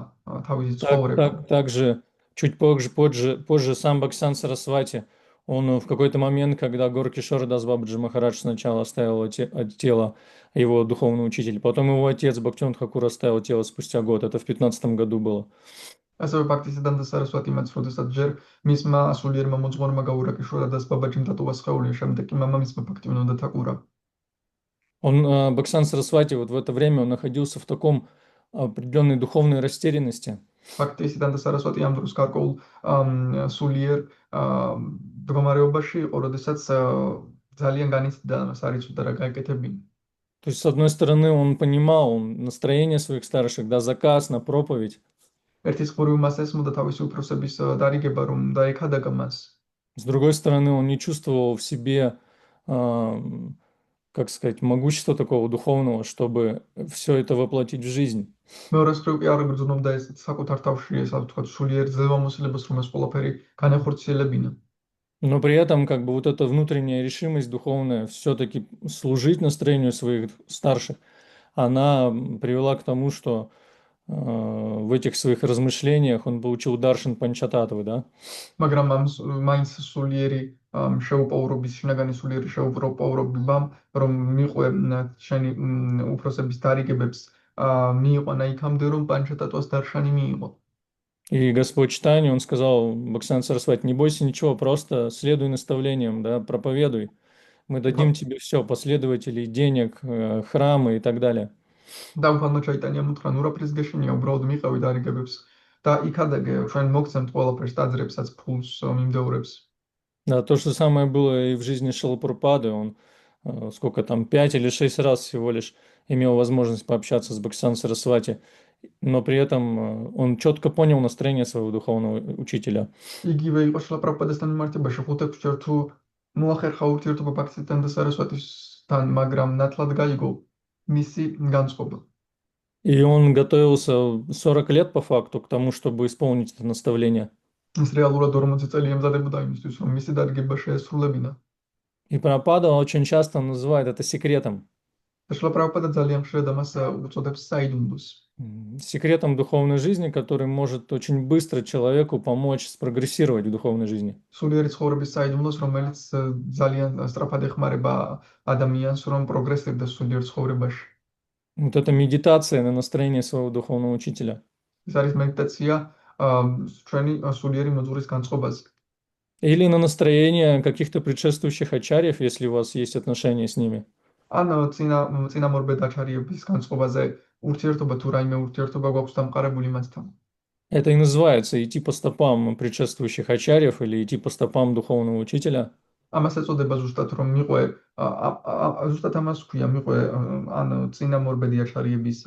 თავისი ცხოვრება. Также чуть позже сам Бхаксан Сарасвати, он в какой-то момент, когда Горкишор Дас Бабаджи Махарадж сначала оставил тело его духовного учителя, потом его отец Бхактивинод Тхакур оставил тело спустя год, это в 15 году было. ასევე ბაქტისიდანტა სარასვატიმაც, როდესაც ჯერ მისმა სულიერმა მოძღვარმა გაურაკიშორა და ბაბაჯიმ დატოვა სხეული, შემდეგ კი მამამისმა ბაქტივინოდა თაკურა. Бхаксан Сарасвати вот в это время он находился в таком определенной духовной растерянности. ბაქტისიდანტა სარასვატი ამ დროს გარკვეულ სულიერ მდგომარეობაში იყო, როდესაც ძალიან განიცდიდა მას არ იცოდა რა გაეკეთებინა. То есть, с одной стороны, он понимал настроение своих старших, да, заказ на проповедь. ერთის ხური მას ესმოდა თავისი უფროსების დარიგება, რომ დაეკადაგა მას. С другой стороны, он не чувствовал в себе, как сказать, могущества такого духовного, чтобы все это воплотить в жизнь. მეორეს მხრივ კი არ გრძნობდა ეს საკუთარ თავში ეს ასე ვთქვათ სულიერ ძლევამოსილებას, რომ ეს ყველაფერი განახორციელებინა. Но при этом как бы вот эта внутренняя решимость духовная все-таки служить настроению своих старших, она привела к тому, что в этих своих размышлениях он получил даршан Панчататвы, да? მაგრამ ამ მაინც სულიერი შეუპოვრობის, შინაგანი სულიერი შეუპოვრობამ, რომ მიყვე შენი უფროსების დარიგებებს, მიიყვანა იქამდე, რომ პანჩატატვას დარშანი მიიღო. И Господь Чайтанья, он сказал Бхактисиддханта Сарасвати, не бойся ничего, просто следуй наставлениям, да, проповедуй. Мы дадим тебе все, последователей, денег, храмы и так далее. და უფალმა ჩაიტანიამ უთხრა, ნურაფრის გეშინია, უბრალოდ მიყავი დარიგებებს და იქადაგე ჩვენ მოგცემთ ყველაფერს, ტაძრებსაც, ფულს, მიმდევრებს. Да, то же самое было и в жизни Шрилы Прабхупады. Он сколько там, 5 или 6 раз всего лишь имел возможность пообщаться с Бхактисиддхантом Сарасвати, но при этом он четко понял настроение своего духовного учителя. იგივე იყო შრილა პრაბჰუპადასთან მიმართებაში, 5-6 ჯერ თუ მოახერხა ურთიერთობა ბაქტისიდანტა სარასვატისთან, მაგრამ ნათლად გაიგო მისი განწყობა. И он готовился 40 лет по факту к тому, чтобы исполнить это наставление. ის რეალურად 40 წელი ემზადებოდა იმისთვის, რომ მისი დარგება შეესრულებინა. И Прабхупада очень часто называет это секретом. და შრილა პრაბჰუპადა ძალიან ხშირად ამას უწოდებს საიდუმლოს. Секретом духовной жизни, который может очень быстро человеку помочь спрогрессировать в духовной жизни. სულიერი ცხოვრების საიდუმლოს, რომელიც ძალიან სწრაფად ეხმარება ადამიანს, რომ პროგრესირდეს სულიერ ცხოვრებაში. Вот это медитация на настроение своего духовного учителя. ეს არის მედიტაცია ჩვენი სულიერი მოძღვრის განწყობაზე. Или на настроение каких-то предшествующих ачарьев, если у вас есть отношения с ними. ან წინამორბედ აჩარიების განწყობაზე ურთიერთობა თუ რაიმე ურთიერთობა გვაქვს დამყარებული მასთან. Это и называется идти по стопам предшествующих ачарьев или идти по стопам духовного учителя. ამას ეწოდება ზუსტად რომ მიყვე ზუსტად амас ქვია მიყვე ან წინამორბედი აჩარიების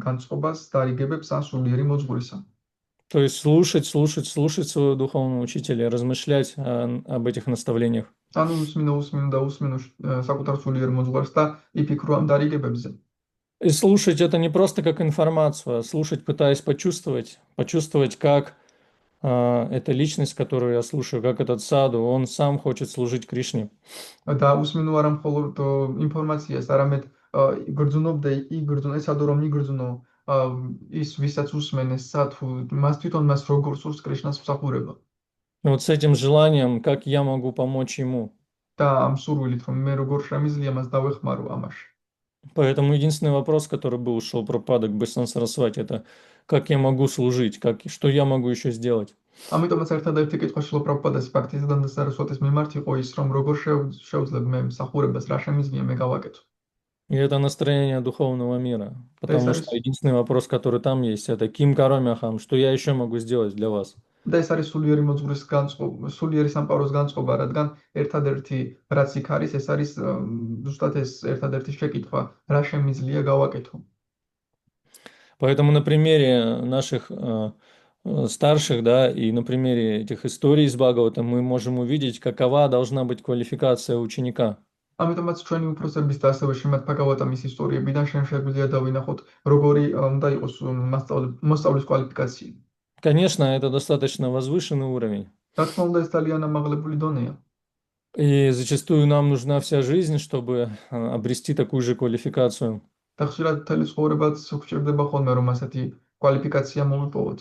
განწყობას დარიგებებს ან სულიერი მოძღვრისა. То есть слушать своего духовного учителя, размышлять об этих наставлениях. ანუ усмину საკუთარ სულიერ მოძღვარს და იფიქრო ამ დარიგებებზე. И слушать это не просто как информацию, а слушать, пытаясь почувствовать, как эта личность, которую я слушаю, как этот саду, он сам хочет служить Кришне. და усмину არა მხოლოდ ინფორმაციას, არამედ გრძნობდა ეს ადო რომ იგრძნო ის ვისაც უსმენეს სათუ მას თვითონ მას როგორ სურს კრიშნას მსახურება. Вот с этим желанием, как я могу помочь ему. და ამ სურვილით, რომ მე როგორ შემიძლია მას დავეხმარო ამაში. Поэтому единственный вопрос, который был у Шилапрапады к Бхасан Сарасвати, это как я могу служить, что я могу еще сделать. ამიტომაც ერთადერთი კითხვა შილო პრაბჰუპადის ბაქთისიდანტა სარასვატის მიმართ იყო ის, რომ როგორ შევძლებ მე მსახურებას, რა შემიძლია მე გავაკეთო. И это настроение духовного мира. და ეს Потому არის что единственный вопрос, который там есть, это Ким Карамяхам, что я еще могу сделать для вас. და ეს არის სულიერი მოძღვრის განწყობა, სულიერი სამყაროს განწყობა, რადგან ერთადერთი რაც იქ არის, ეს არის ზუსტად ეს ერთადერთი შეკითხვა, რა შემიძლია გავაკეთო. Поэтому на примере наших старших, да, и на примере этих историй из Бхагавата мы можем увидеть, какова должна быть квалификация ученика. ამიტომაც ჩვენი უფროსების და ასევე შემат ფაგავატამის ისტორიებიდან შეგვიძლია დავინახოთ, როგორი უნდა იყოს მოსწავლის კვალიფიკაცია. Конечно, это достаточно возвышенный уровень. რა თქმა უნდა, ეს ძალიან ამაღლებული დონეა. И зачастую нам нужна вся жизнь, чтобы обрести такую же квалификацию. და ხშირად მთელი ცხოვრებაც გვჭირდება ხოლმე, რომ ასეთი კვალიფიკაცია მოვიპოვოთ.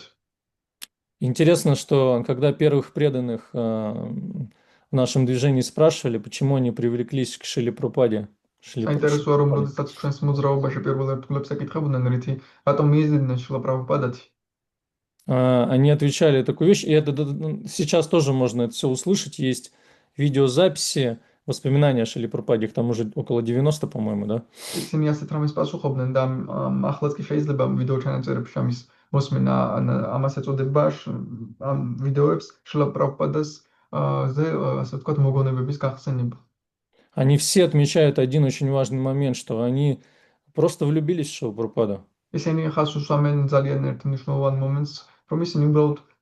Интересно, что когда первых преданных в нашем движении спрашивали, почему они привлеклись к Шиле Прабхупаде, საინტერესოა, რომ როდესაც ჩვენს მოძრაობაში პირველ ერთგულებს ეკითხებოდნენ, რითი რატომ მიიზიდნენ შილა პრაბჰუპადათი, они отвечали такую вещь, и это сейчас тоже можно это все услышать. Есть видеозаписи, воспоминания о Шиле Прабхупаде, их там уже около 90, по-моему, да? ისინი ასეთ რამეს პასუხობდნენ და ახლაც კი შეიძლება ვიდეო ჩანაწერებში ამის მოსმენა, ამას ეწოდება ამ ვიდეოებს შილა პრაბჰუპადას ზე, ასე ვთქვათ, მოგონებების გახსენება. Они все отмечают один очень важный момент, что они просто влюбились в Шилу Прабхупаду. ისინი ხას უსვამენ ძალიან ერთ მნიშვნელოვან მომენტს, რომ ისინი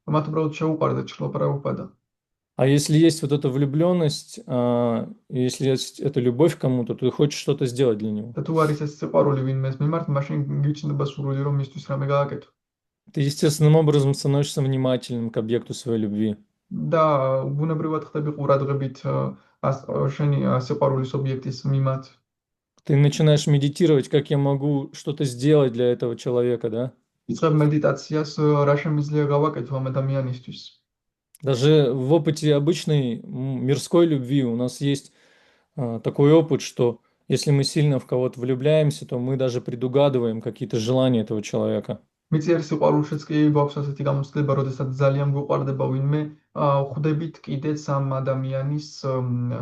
მათ უბრალოდ შეუყვარდათ შილა პრაბჰუპადა. А если есть вот эта влюбленность, если есть эта любовь к кому-то, то ты хочешь что-то сделать для него. და თუ არის ეს სიყვარული ვინმეს მიმართ, მაშინ გიჩნდება სურვილი, რომ მისთვის რამე გააკეთო. Ты естественным образом становишься внимательным к объекту своей любви. და ბუნებრივად ხდები ყურადღებით შენი სიყვარულის ობიექტის მიმართ. Ты начинаешь медитировать, как я могу что-то сделать для этого человека, да? იწყებ მედიტაციას, რა შემიძლია გავაკეთო ამ ადამიანისთვის. Даже в опыте обычной мирской любви у нас есть такой опыт, что если мы сильно в кого-то влюбляемся, то мы даже предугадываем какие-то желания этого человека. მიწიერ სიყვარულშიც კი გვაქვს ასეთი გამოცდილება, როდესაც ძალიან გვყვარდება ვინმე, ხვდებით კიდეც ამ ადამიანის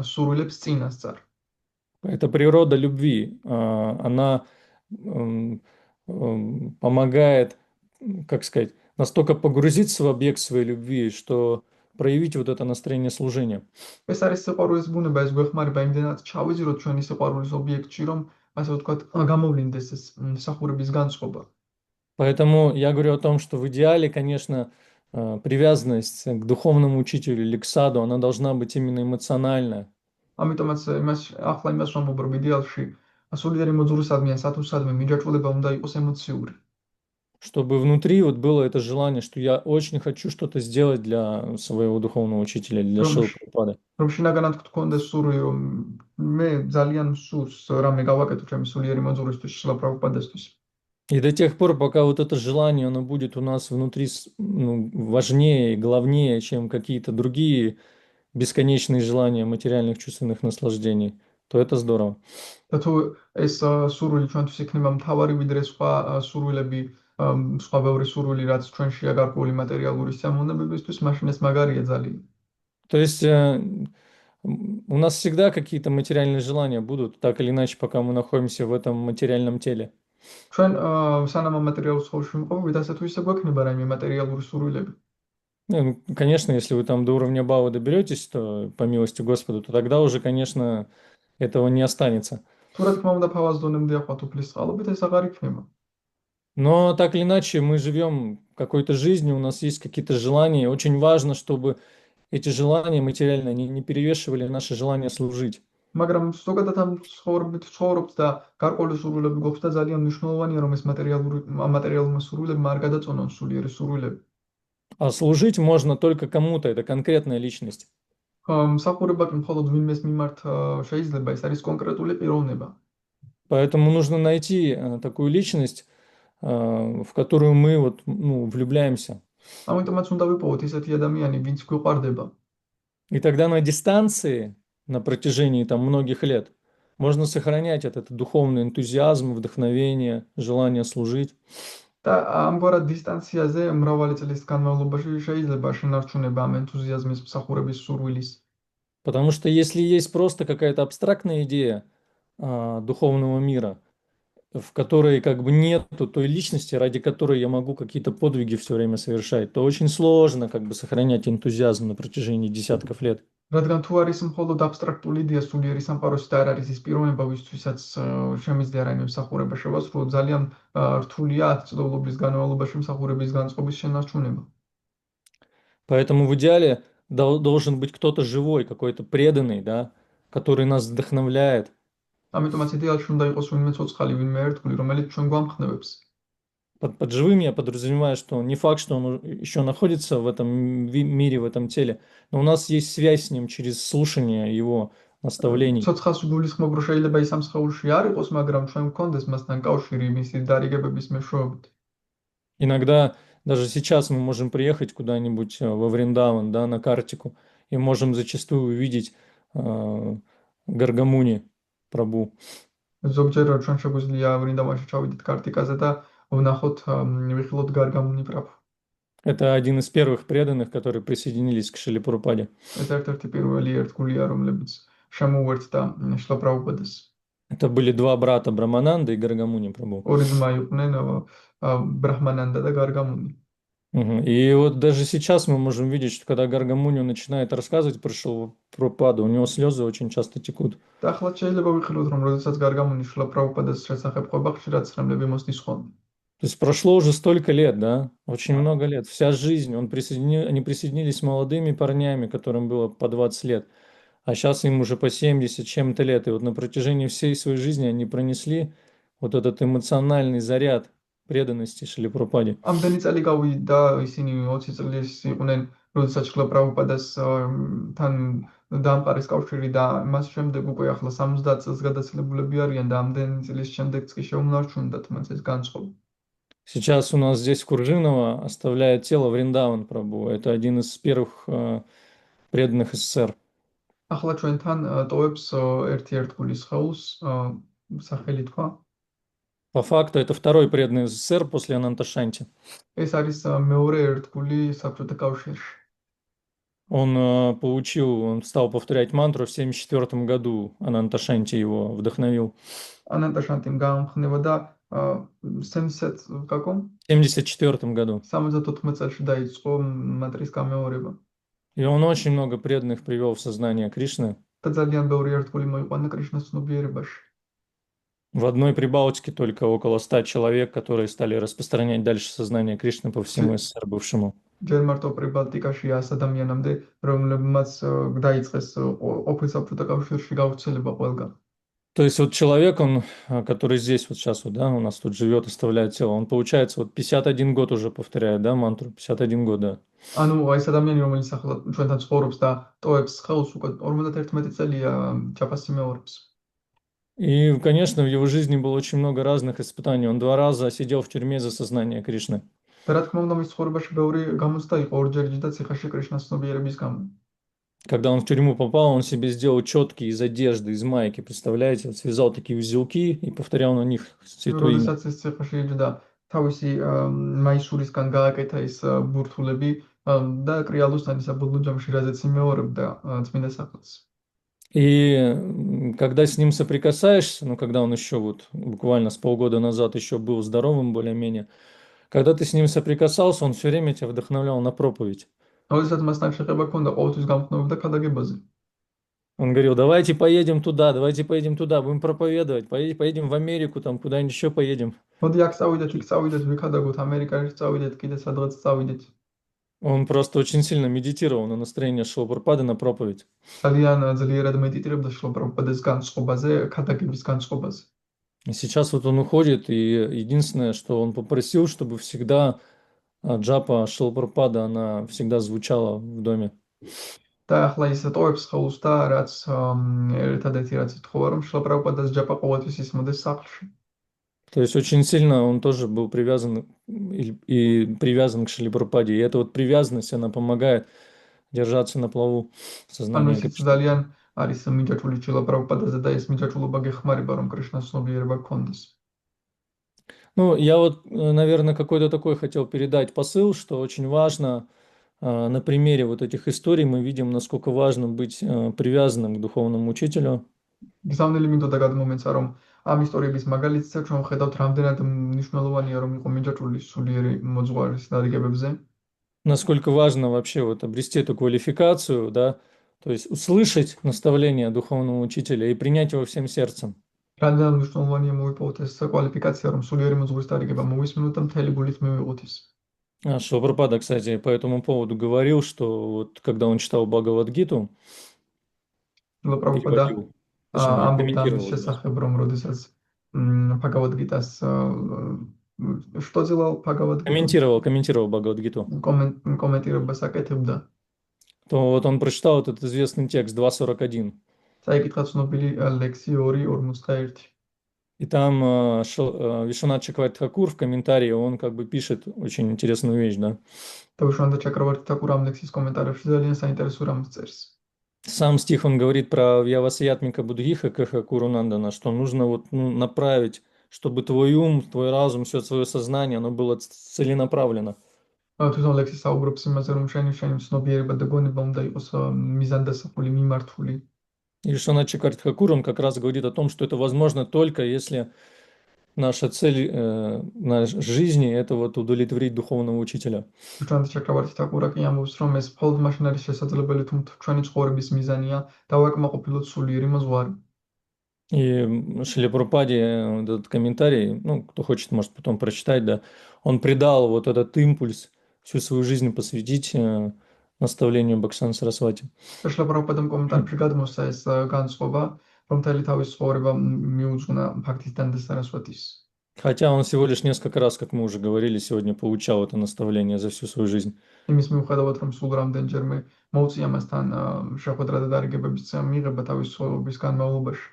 სურვილებს წინასწარ. Это природа любви. Она помогает, как сказать, настолько погрузиться в объект своей любви, что проявить вот это настроение служения. ეს არის სიყვარულის ბუნება, ეს გვეხმარება იმდენად ჩავიზიროთ ჩვენი სიყვარულის ობიექტში, რომ ასე ვთქვათ, გამოვლინდეს ეს მსახურების განწყობა. Поэтому я говорю о том, что в идеале, конечно, привязанность к духовному учителю или к саду, она должна быть именно эмоциональная. ამიტომაც ახლა იმას ვამბობ, რომ იდეალში სულიერი მოძღვრისადმი ან სათვისადმი მიჯაჭვულება უნდა იყოს ემოციური. Чтобы внутри вот было это желание, что я очень хочу что-то сделать для своего духовного учителя, для Шилы Прабхупады. რომ შინაგანად გქონდეს სურვილი, რომ მე ძალიან სურს რამე გავაკეთო ჩემი სულიერი მოძღვრისთვის, შილა პრაბჰუპადასთვის. И до тех пор, пока вот это желание, оно будет у нас внутри важнее и главнее, чем какие-то другие бесконечные желания материальных чувственных наслаждений, то это здорово. და თუ ეს სურვილი ჩვენთვის იქნება მთავარი ვიდრე სხვა სურვილები, სხვა ბევრი სურვილი, რაც ჩვენშია გარკვეული მატერიალური სიამოვნებებისთვის, მაშინ ეს მაგარია ძალიან. То есть у нас всегда какие-то материальные желания будут, так или иначе, пока мы находимся в этом материальном теле. ჩვენ სანამ მატერიალურ ცხოვრებაში ვიმყოფებით, ასე თუ ისე გვექნება რაიმე მატერიალური სურვილები. Ну, конечно, если вы там до уровня Бао доберетесь, то по милости Господа, то тогда уже, конечно, этого не останется. თუ რა თქმა უნდა ფავას დონემდე ახლა უფლის წყალობით ეს აღარ იქნება. Но так или иначе мы живем какой-то жизнью, у нас есть какие-то желания, и очень важно, чтобы эти желания материальные не перевешивали наши желания служить. მაგრამ ზოგადად ამ ცხოვრებით ცხოვრობთ და გარკვეული სურვილები გვაქვს და ძალიან მნიშვნელოვანია რომ ეს მატერიალურმა სურვილებმა არ გადაწონონ სულიერი სურვილები. А служить можно только кому-то, это конкретная личность. მსახურება კი მხოლოდ ვინმეს მიმართ შეიძლება, ეს არის კონკრეტული პიროვნება. Поэтому нужно найти такую личность, в которую мы вот, влюбляемся. ამიტომაც უნდა ვიპოვოთ ისეთი ადამიანი, ვინც გვიყვარდება. И тогда на дистанции на протяжении там многих лет. Можно сохранять этот духовный энтузиазм, вдохновение, желание служить. და ამგვარად დისტანციაზე მრავალი წლის განმავლობაში შეიძლება შენარჩუნება ამ ენთუზიაზმის მსახურების სურვილის. Потому что если есть просто какая-то абстрактная идея духовного мира, в которой как бы нету той личности, ради которой я могу какие-то подвиги все время совершать, то очень сложно как бы сохранять энтузиазм на протяжении десятков лет. რადგან თუ არის მხოლოდ აბსტრაქტული იდეა სულიერი სამყაროსი და არ არის ის პიროვნება, ვისთვისაც შემიძლია რაიმე მსახურება შევასრულო, ძალიან რთულია 10 წლების განმავლობაში მსახურების განწყობის შენარჩუნება. Поэтому в идеале должен быть кто-то живой, какой-то преданный, да, который нас вдохновляет. ამიტომაც იდეალში უნდა იყოს ვინმე ცოცხალი, винმე ერთგული, რომელიც ჩვენ გვამხნევებს. Под живым я подразумеваю, что не факт, что он еще находится в этом мире, в этом теле, но у нас есть связь с ним через слушание его наставлений. ცოცხალს გულისხმობ, რომ შეიძლება ის ამ სხეულში არ იყოს, მაგრამ ჩვენ გვქონდეს მასთან კავშირი მისი დარიგებების მეშვეობით. Иногда даже сейчас мы можем приехать куда-нибудь во Вриндаван, да, на картику, и можем зачастую увидеть Гаргамуни Прабу. ზოგჯერ ჩვენ შეგვიძლია ვრინდავანში ჩავიდეთ კარტიკაზე და ვნახოთ ვიხილოთ გარგამუნი პრაბჰუ. Это один из первых преданных, которые присоединились к Шриле Прабхупаде. ეს ერთ-ერთი პირველი ერთგულია, რომლებიც შემოუერთდა შრილა პრაბჰუპადას. Это были два брата Брамананда и Гаргамуни Прабу. ორი ძმა იყვნენ ბრაჰმანანდა და გარგამუნი. И вот даже сейчас мы можем видеть, что когда Гаргамуни начинает рассказывать про Шрилу Прабхупаду, у него слезы очень часто текут. და ახლა შეიძლება ვიხილოთ, რომ როდესაც გარგამუნი შრილა პრაბჰუპადას შესახებ ყვება, ხშირად ცრემლები მოსდის ხოლმე. То есть прошло уже столько лет, да? Очень много лет. Вся жизнь. Они присоединились молодыми парнями, которым было по 20 лет. А сейчас им уже по 70 чем-то лет. И вот на протяжении всей своей жизни они пронесли вот этот эмоциональный заряд преданности Шриле Прабхупаде. ამდენი წელი გავიდა, ისინი 20 წლის იყვნენ, როდესაც შრილა პრაბჰუპადას თან დაამყარეს კავშირი და მას შემდეგ უკვე ახლა 70 წელს გადაცილებულები არიან და ამდენი წლის შემდეგაც კი შეუნარჩუნდათ მას ეს განწყობა. Сейчас у нас здесь в Куржиново оставляет тело Вриндаван Прабу. Это один из первых преданных СССР. ახლა ჩვენთან ტოვებს ერთი ერთგულის ხეულს, სახელი თქვა. По факту это второй преданный СССР после Ананташанти. ეს არის მეორე ერთგული საბჭოთა კავშირში. Он стал повторять мантру в 1974 году. Ананташанти его вдохновил. ანანტაშანტიმ გაამხნევა და 70 каком? В 1974 году. 74 წელს დაიწყო მანტრის გამეორება. И он очень много преданных привел в сознание Кришны. და ძალიან ბევრი ერთგული მოიყვანა კრიშნას ცნობიერებაში. В одной Прибалтике только около 100 человек, которые стали распространять дальше сознание Кришны по всему СССР бывшему. ჯერ მარტო პრიბალტიკაში 100 ადამიანამდე, რომლებმაც დაიწყეს ყოფილ საბჭოთა კავშირში გავრცელება ყველგან. То есть вот человек, который здесь вот сейчас вот, да, у нас тут живет, оставляет тело, он, получается, вот 51 год уже повторяет, да, мантру, 51 год, да. ანუ ეს ადამიანი, რომელიც ახლა ჩვენთან ცხოვრობს და ტოვებს ხელს, უკვე 51 წელია ჯაპას იმეორებს. И, конечно, в его жизни было очень много разных испытаний. Он 2 раза сидел в тюрьме за сознание Кришны. და რა თქმა უნდა, მის ცხოვრებაში ბევრი გამოცდა იყო, ორჯერ იჯდა ციხეში კრიშნას ცნობიერების გამო. Когда он в тюрьму попал, он себе сделал четки из одежды, из майки, представляете? Вот связал такие узелки и повторял на них святое имя. როდესაც ეს ციხეში იჯდა, თავისი მაისურისგან გააკეთა ის ბურთულები და კრიალოსთან საბოლოო ჯამში რაზეც იმეორებდა წმინდა სახელს. И когда с ним соприкасаешься, ну, когда он еще вот буквально с полгода назад еще был здоровым более-менее, когда ты с ним соприкасался, он все время тебя вдохновлял на проповедь. როდესაც მასთან შეხება ქონდა, ყოველთვის გამხნევებდა ქადაგებაზე. Он говорил, давайте поедем туда, будем проповедовать, поедем в Америку, там куда-нибудь еще поедем. მოდი აქ წავიდეთ, იქ წავიდეთ, ვიქადაგოთ, ამერიკაში წავიდეთ, კიდე სადღაც წავიდეთ. Он просто очень сильно медитировал на настроение Шрилы Прабхупады на проповедь. ძალიან ძლიერად медитировал შრილა პრაბჰუპადის განწყობაზე, ქადაგების განწყობაზე. И сейчас вот он уходит, и единственное, что он попросил, чтобы всегда джапа Шрилы Прабхупады, она всегда звучала в доме. და ახლა ის ტოვებს ხელს და რაც ერთადერთი რაც ითხოვა, რომ შრილა პრაბჰუპადას ჯაპა ყოველთვის ისმოდეს სახლში. То есть очень сильно он тоже был привязан и привязан к Шриле Прабхупаде. И эта вот привязанность, она помогает держаться на плаву ანუ сознания ისიც Кришны. ძალიან არის მიჯაჭვული ჭილა პრაბჰუპადაზე და ეს მიჯაჭვულობა გეხმარება, რომ კრიშნას ცნობიერება გქონდეს. Ну, я вот, наверное, какой-то такой хотел передать посыл, что очень важно, на примере вот этих историй мы видим, насколько важно быть привязанным к духовному учителю. გზავნილი მინდოდა გადმომეცა, რომ ამ ისტორიების მაგალითზე ჩვენ ვხედავთ, რამდენად მნიშვნელოვანია, რომ იყო მიჯაჭვული სულიერი მოძღვარის დარიგებებზე. Насколько важно вообще вот обрести эту квалификацию, да, то есть услышать наставление духовного учителя и принять его всем сердцем. რამდენად მნიშვნელოვანია მოვიპოვოთ ეს კვალიფიკაცია, რომ სულიერი მოძღვრის დარიგება მოვისმინოთ და მთელი გულით მივიღოთ ის. Шилапрапада, кстати, по этому поводу говорил, что вот когда он читал Бхагавад-гиту, დილა პრაბჰუპადა переводил, точнее, ამბობდა ამის комментировал даже. შესახებ, რომ როდესაც ბhagavad-gītას что делал бхагавад-gītu? Комментировал Бхагавад-гиту. კომენტირებას აკეთებდა. То вот он прочитал этот известный текст 2.41. წაიკითხა ცნობილი ლექსი 2:41. И там Вишванат Чакраварти Тхакур в комментарии, он как бы пишет очень интересную вещь, да. და ვიშванат чакраварти თაკურ ამ ლექსის კომენტარებში ძალიან საინტერესო რამს წერს. Сам стих, он говорит про Вьявасаятмика Буддхиха Каха Курунандана, что нужно вот, ну, направить, чтобы твой ум, твой разум, все свое сознание, оно было целенаправлено. თვითონ ლექსი საუბრობს იმაზე, რომ შენი ცნობიერება და гонება უნდა იყოს მიზანდასახული, მიმართული. И Вишванат Чакраварти Тхакур, он как раз говорит о том, что это возможно только если наша цель нашей жизни – это вот удовлетворить духовного учителя. ვიშванат чакраварти თაკურა კი ამბობს, რომ ეს მხოლოდ მაშინ არის შესაძლებელი, თუ ჩვენი ცხოვრების მიზანია დავაკმაყოფილოთ სულიერი მოძღვარი. И Шриле Прабхупаде этот комментарий, ну, кто хочет, может потом прочитать, да, он придал вот этот импульс всю свою жизнь посвятить наставлению Бхактисиданта Сарасвати. შრილა პრაბჰუპადამ კომენტარებში გადმოსცა ეს განწყობა, რომ მთელი თავის ცხოვრება მიუძღვნა ბhaktisitanta sarasvatis. Хотя он всего лишь несколько раз, как мы уже говорили, сегодня получал это наставление за всю свою жизнь. იმის მიუხედავად, რომ სულ რამდენჯერმე მოუწია მასთან შეხვედრა და დარიგებების მიღება თავის ცხოვრების განმავლობაში.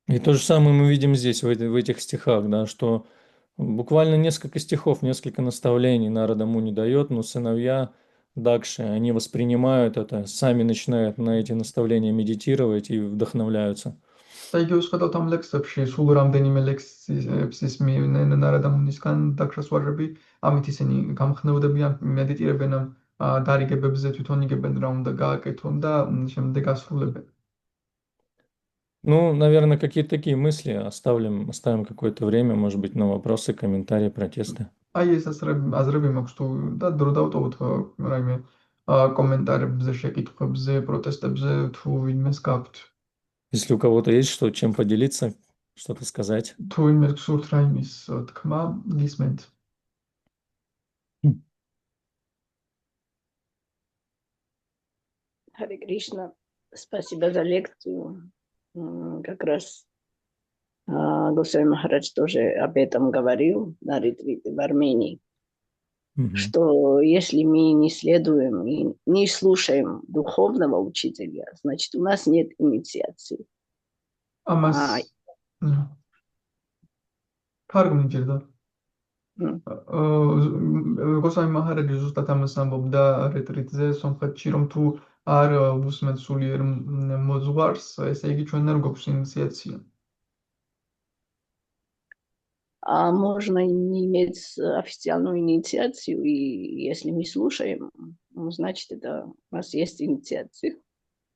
И то же самое мы видим здесь, в этих стихах, да, что буквально несколько стихов, несколько наставлений Нарада Муни дает, но сыновья Дакши, они воспринимают это, сами начинают на эти наставления медитировать и вдохновляются. და იგივე ვხედავთ ამ ლექსებში, სულ რამდენიმე ლექსის მიიღნენ ნარადამუნისგან დაქშას ვაჟები, ამით ისინი გამხნევდებიან, მედიტირებენ ამ დარიგებებზე, თვითონ იგებენ რა უნდა გააკეთონ და შემდეგ ასრულებენ. Ну, наверное, какие-то такие мысли оставим какое-то время, может быть, на вопросы, комментарии, протесты. აი ეს აზრები მაქვს თუ და დრო დავტოვოთ რაიმე კომენტარებზე, შეკითხვებზე, პროტესტებზე თუ ვინმეს გაქვთ. Если у кого-то есть что, чем поделиться, что-то сказать. თუ ვინმე გსურთ რაიმის თქმა, გისმენთ. Харе Кришна, спасибо за лекцию. Как раз Госвами Махарадж тоже об этом говорил на ретрите в Армении, что если мы не следуем и не слушаем духовного учителя, значит, у нас нет инициации. ამას კარგი მინდა. გოსვამი მაჰარაჯი ზუსტად ამას ამბობდა რეტრიტზე სომხეთში, რომ თუ არ უსმენთ სულიერ მოძღვარს, ესე იგი ჩვენ არ გვაქვს ინიციაცია. А можно не иметь официальную инициацию, и если мы слушаем, значит, это у нас есть инициация.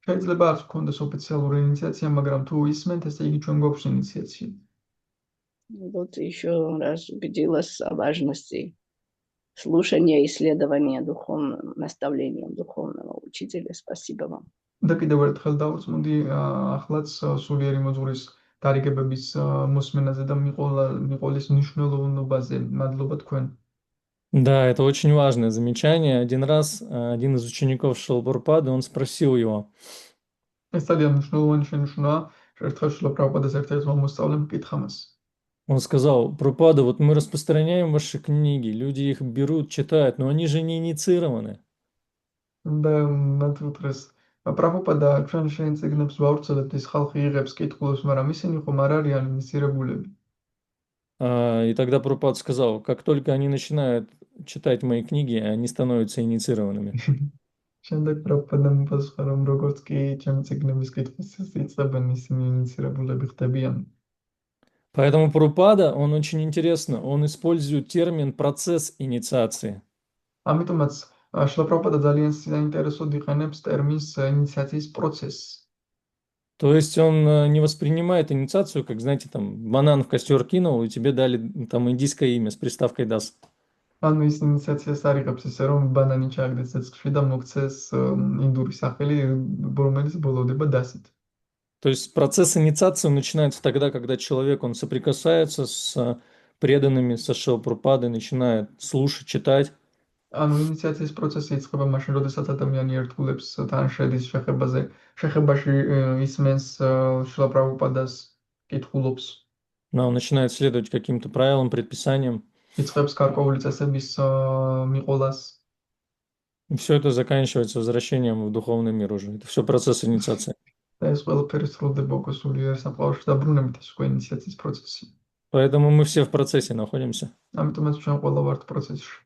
შეიძლება არ გქონდეს ოფიციალური ინიციაცია, მაგრამ თუ ისმენთ, ესე იგი ჩვენ გვაქვს ინიციაცია. Вот еще раз убедилась о важности слушания и исследования духовным наставлениям духовного учителя. Спасибо вам. და კიდევ ერთხელ დავწმუნდი ახლაც სულიერი მოძღვრის დარიგებების მოსმენაზე და მიყოლის მნიშვნელობაზე. მადლობა თქვენ. Да, это очень важное замечание. Один раз один из учеников Шрилы Прабхупады, он спросил его. ეს ძალიან მნიშვნელოვანი შენიშვნაა. ერთხელ შრილა პრაბჰუპადას ერთ-ერთ მოსწავლემ კითხა მას. Он сказал: Прабхупада, вот мы распространяем ваши книги, люди их берут, читают, но они же не инициированы. და მათ უთხრეს, პრაბჰუპადა, ჩვენ შენ წიგნებს ვავრცელებთ, ის ხალხი იღებს, კითხულობს, მაგრამ ისინი ხომ არ არიან ინიცირებულები. И тогда Прабхупада сказал: как только они начинают читать мои книги, они становятся инициированными. შემდეგ პრაბჰუდამ უპასუხა, რომ როგორც კი ჩემი წიგნების კითხვის იწყებენ, ისინი ინიცირებულები ხდებიან. Поэтому Прабхупада, он очень интересно, он использует термин «процесс инициации». ამიტომაც შილა პრაბჰუდა ძალიან საინტერესოდ იყენებს ტერმინს ინიციაციის პროცესი. То есть он не воспринимает инициацию, как, знаете, там, банан в костер кинул, и тебе дали там индийское имя с приставкой «das». ანუ ის ინიციაციას არ იღებს ისე, რომ ბანანი ჩააგდეს ცეცხლში და მოგცეს ინდური სახელი, რომელიც ბოლოვდება დასით. То есть процесс инициации начинается тогда, когда человек, он соприкасается с преданными, со Шрилой Прабхупадой, начинает слушать, читать. ანუ ინიციაციის პროცესი იწყება მაშინ, როდესაც ადამიანი ერთგულებს თან შედის შეხებაში ისმენს შილა პრაბჰუპადას, კითხულობს, Да, он начинает следовать каким-то правилам, предписаниям. იწყებს გარკვეული წესების მიყოლას. И все это заканчивается возвращением в духовный мир уже. Это все процесс инициации. და ეს ყველაფერი სრულდება უკვე სულიერ სამყაროში დაბრუნებით, ეს უკვე ინიციაციის პროცესი. Поэтому мы все в процессе находимся. ამიტომაც ჩვენ ყველა ვართ პროცესში.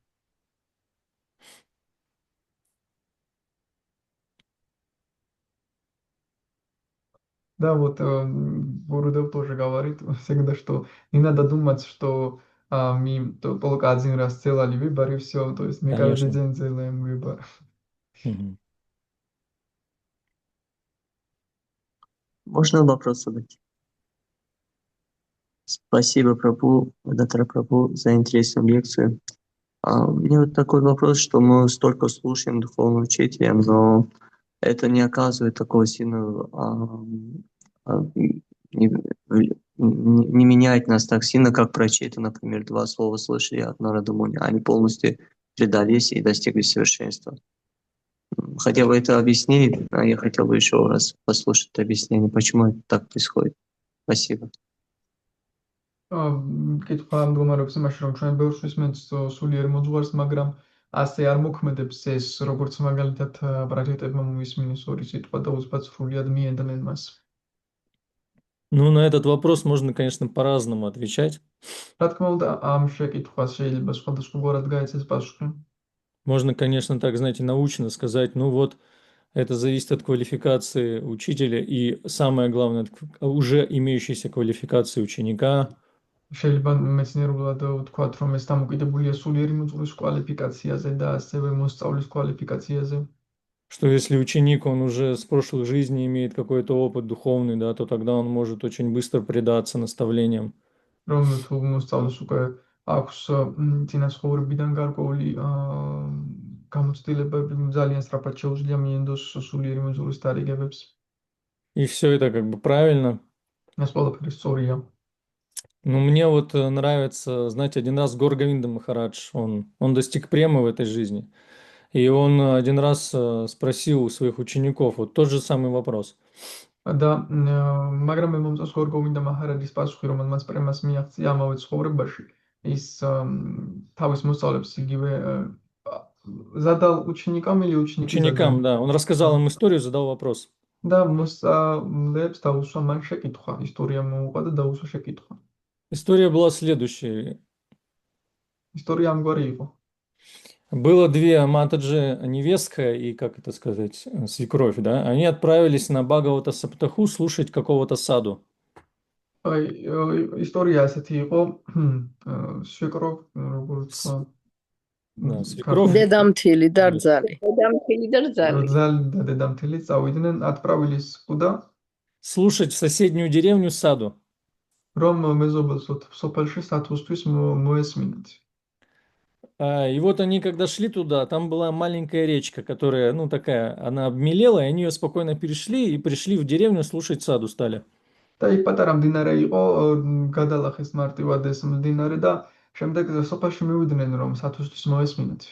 Да, вот Гурудев тоже говорит всегда, что не надо думать, что мы только один раз сделали выбор и все. То есть мы каждый Конечно. день делаем выбор. Мгм. Можно вопрос задать? Спасибо, Прабhu, доктор Прабhu, за интересную лекцию. У меня вот такой вопрос, что мы столько слушаем духовным учителям, но это не оказывает такого сильного, не меняет нас так сильно, как прочитать, например, 2 слова слышали от Нарадамуни. Они полностью предались и достигли совершенства. Хотя вы это объяснили, а я хотел бы еще раз послушать это объяснение, почему это так происходит. Спасибо. კითხვა მდგომარეობს იმაში, რომ ჩვენ ბევრს ვისმენთ სულიერ მოძღვარს, მაგრამ ასე არ მოქმედებს ეს, როგორც მაგალითად ბრაჯეტებმა მოვისმინეს ორი სიტყვა და უცბად სრულიად მიენდნენ მას. Ну, на этот вопрос можно, конечно, по-разному отвечать. რა თქმა უნდა, ამ შეკითხვას შეიძლება სხვადასხვაგვარად გაეცეს პასუხი. Можно, конечно, так, знаете, научно сказать, ну вот, это зависит от квалификации учителя и, самое главное, от уже имеющейся квалификации ученика. შეიძლება მეცნიერულად ვთქვათ, რომ ეს დამოკიდებულია სულიერი მოძღვრის კვალიფიკაციაზე და ასევე მოსწავლის კვალიფიკაციაზე. Что если ученик, он уже с прошлой жизни имеет какой-то опыт духовный, да, то тогда он может очень быстро предаться наставлениям. რომ თუ მოსწავლის უკვე აქვს წინა ცხოვრებიდან გარკვეული გამოცდილებები, ძალიან სწრაფად შეუძლია მიენდოს სულიერი მოძღვრის დარიგებებს. И все это как бы правильно. ეს ყველაფერი სწორია. Но мне вот нравится, знаете, один раз Гор Говинда Махарадж, он достиг премы в этой жизни. И он один раз спросил у своих учеников вот тот же самый вопрос. და მაგრამ მე მომწონს გორგოვინდა მაჰარაჯის პასუხი, რომელმაც პრემას მიაღწია ამავე ცხოვრებაში. ის თავის მოსწავლებს იგივე задал ученикам или ученики Ученикам, задали? да. Он рассказал им историю, задал вопрос. და მოსწავლეებს დაუსვა მან შეკითხვა. ისტორია მოუყვა და დაუსვა შეკითხვა. История была следующая. ისტორია ამგვარი იყო. Было две Матаджи, невестка и, как это сказать, свекровь, да? Они отправились на Бхагавата Саптаху слушать какого-то саду. აი ისტორია ასეთი იყო, შეკროვ როგორ თქვა. Да, свекровь. დედამთილი დարձალი. დედამთილი და რძალი. რძალი და დედამთილი წავიდნენ ათპრავილის კუდა, Слушать в соседнюю деревню саду. რომ მეზობელს სოფელში სათვისთვის მოესმინათ. И вот они, когда шли туда, там была маленькая речка, которая, ну, такая, она обмелела, и они ее спокойно перешли и пришли в деревню слушать саду стали. და იქ პატარა მდინარე იყო, გადალახეს მარტივად ეს მდინარე და შემდეგ სოფელში მივიდნენ, რომ სათვისთვის მოესმინათ.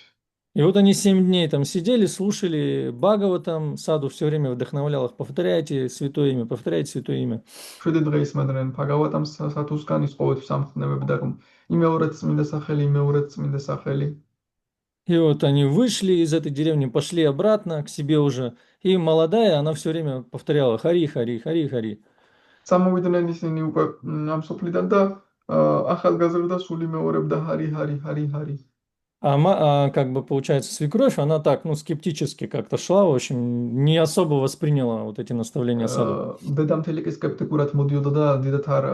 И вот они 7 дней там сидели, слушали Бхагаватам, саду все время вдохновлял их, повторяйте святое имя, повторяйте святое имя. 7 დღე ისმენდნენ ბჰაგავატამს სათვისგან, ის ყოველთვის ამხნევებდა, რომ იმეორეთ წმინდა სახელი, იმეორეთ წმინდა სახელი. И вот они вышли из этой деревни, пошли обратно к себе уже, и молодая, она все время повторяла Хари, Хари, Хари, Хари. წამოვიდნენ ისინი უკვე ამ სოფლიდან და ახალგაზრდა სულ იმეორებდა ჰარი, ჰარი, ჰარი, ჰარი. Как бы получается свекровь, она так, ну, скептически как-то шла, в общем, не особо восприняла вот эти наставления саду. დედამთილი კი სკეპტიკურად მოდიოდა და დიდად არ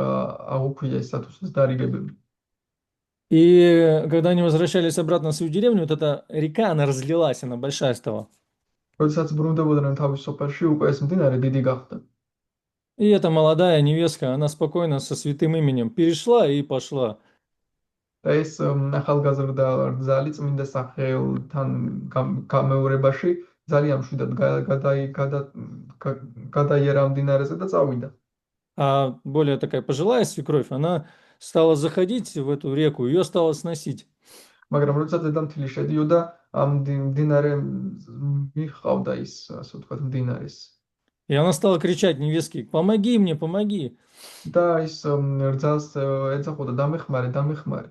აუქვია ეს სტატუსის დარიგებები. И когда они возвращались обратно в свою деревню, вот эта река, она разлилась, она большая стала. როდესაც ბრუნდებოდნენ თავის სოფელში, უკვე ეს მდინარე დიდი გახდა. И эта молодая невестка, она спокойно со святым именем перешла и пошла. და ეს ახალგაზრდა რძალი წმინდა სახელთან გამეორებაში ძალიან მშვიდად გადაიარა მდინარეზე და წავიდა. А более такая пожилая свекровь, она стала заходить в эту реку, ее стала сносить. მაგრამ როდესაც დედამთილი შედიოდა ამ მდინარე მიხავდა ის ასე ვთქვათ მდინარეს. И она стала кричать невестке: помоги мне, помоги. და ის რძალს ეძახოდა დამეხმარე, დამეხმარე.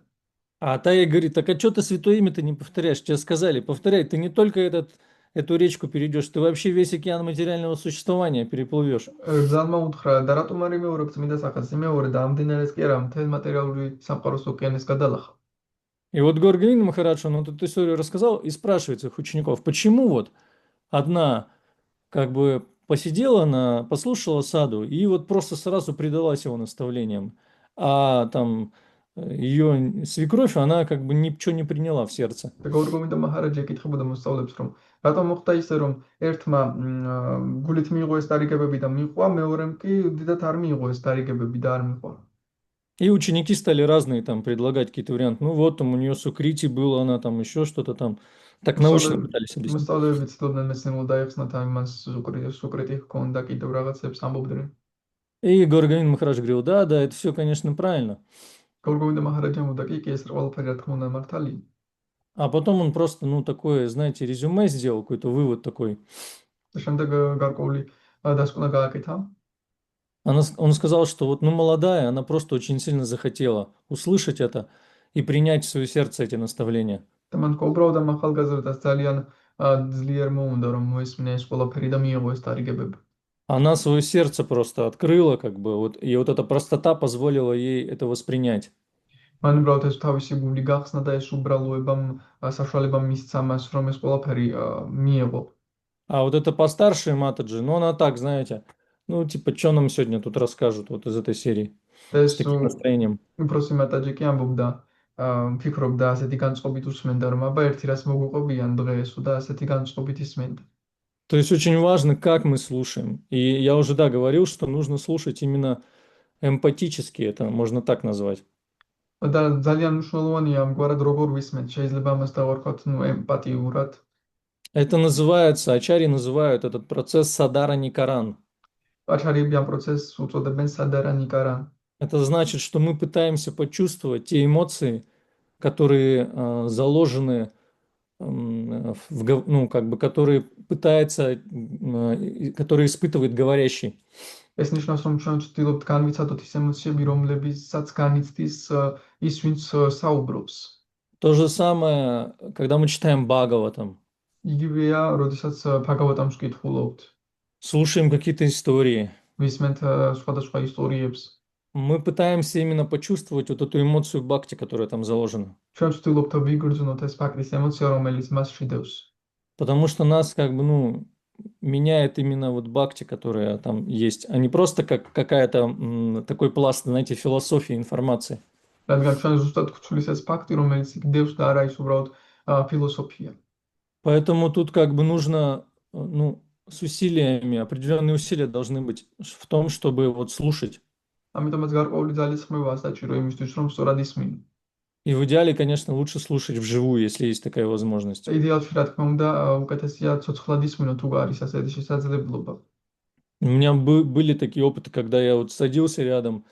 А та ей говорит: так а что ты святое имя-то не повторяешь? Тебе сказали, повторяй, ты не только эту речку перейдешь, ты вообще весь океан материального существования переплывешь. რძალმა უთხრა და რატომ არ იმეორებ წმინდა სახელს? იმეორე და ამ მდინარეს კი არა, მთელ материальный სამყაროს ოკეანეს გადალახა. И вот Горгавин Махарадж, он вот эту историю рассказал и спрашивает своих учеников, почему вот одна как бы посидела, послушала саду и вот просто сразу предалась его наставлениям, а там ее свекровь, она как бы ничего не приняла в сердце. და გორგოვინდა მაჰარაჯი ეკითხებოდა მოსწავლეებს, რომ რატომ მოხდა ისე, რომ ერთმა გულით მიიღო ეს დარიგებები და მიყვა, მეორემ კი დიდად არ მიიღო ეს დარიგებები და არ მიყვა. И ученики стали разные там предлагать какие-то варианты. Ну вот там у нее сукрити было, она там еще что-то там. Так научно пытались объяснить. მოსწავლეები ცდილობდნენ მეცნიერულად დაეხსნათ იმას სუკრიტი ჰქონდა კიდევ რაღაცებს ამბობდნენ. И Горгавин Махарадж говорил: да, да, это все, конечно, правильно. გორგოვინდა მაჰარაჯი ამბობდა, კი, ეს ყველაფერი რა თქმა უნდა მართალია. А потом он просто, ну, такое, знаете, резюме сделал, какой-то вывод такой. და შემდეგ გარკვეული დასკვნა გააკეთა. Он сказал, что вот, ну, молодая, она просто очень сильно захотела услышать это и принять в свое сердце эти наставления. და მან უბრალოდ ამ ახალგაზრდას ძალიან ძლიერ მოუნდა, რომ მოისმინა ეს ყველაფერი და მიიღო ეს დარიგებები. Она свое сердце просто открыла, как бы, вот, и вот эта простота позволила ей это воспринять. მან უბრალოდ ეს თავისი გული გახსნა და ეს უბრალოებამ საშუალება მისცა მას, რომ ეს ყველაფერი მიიღო. А вот эта постаршая Матаджи, ну, она так, знаете, ну, типа, что нам сегодня тут расскажут вот из этой серии და с ეს таким настроением. უпроსი მატაჯი კი ამბობდა, ფიქრობდა ასეთი განწყობით უსმენდა, რომ აბა ერთი რას მოგვიყვებიან დღეს და ასეთი განწყობით ისმენდა. То есть очень важно, как мы слушаем. И я уже, да, говорил, что нужно слушать именно эмпатически, это можно так назвать. და ძალიან მნიშვნელოვანია ამგვარად როგორ ვისმენთ, შეიძლება ამას დავარქვათ, ну, ემპათიურად. Это называется, ачари называют этот процесс садара никаран. აჩარიები ამ პროცესს უწოდებენ სადარა ნიკარან. Это значит, что мы пытаемся почувствовать те эмоции, которые заложены, ну, как бы, которые пытается, которые испытывает говорящий. ეს ნიშნავს, რომ ჩვენ ვცდილობთ განვიცადოთ ის ემოციები, რომლებსაც განიცდის ის, ვინც საუბრობს. То же самое, когда мы читаем Бхагаватам. იგივეა, როდესაც ბჰაგავატამს ვკითხულობთ, Слушаем какие-то истории. ვისმენთ სხვადასხვა ისტორიებს. Мы пытаемся именно почувствовать вот эту эмоцию бхакти, которая там заложена. ჩვენ ვცდილობთ ვიგრძნოთ ეს ფაქტის ემოცია, რომელიც მასში დევს. Потому что нас как бы, ну, меняет именно вот бхакти, которая там есть, а не просто как какая-то такой пласт, знаете, философии, информации. რადგან ჩვენ ზუსტად გვცვლის ეს факти, რომელიც გდევს და არა ის უბრალოდ ფილოსოფია. Поэтому тут как бы нужно, ну, с усилиями, определенные усилия должны быть в том, чтобы вот слушать. ამიტომაც გარკვეული ძალისხმევა საჭირო იმისთვის, რომ სწორად ისმინო. И в идеале, конечно, лучше слушать вживую, если есть такая возможность. იდეალში, რა თქმა უნდა, უკეთესია ცოცხლად ისმინო, თუ არის ასეთი შესაძლებლობა. У меня были такие опыты, когда я вот садился рядом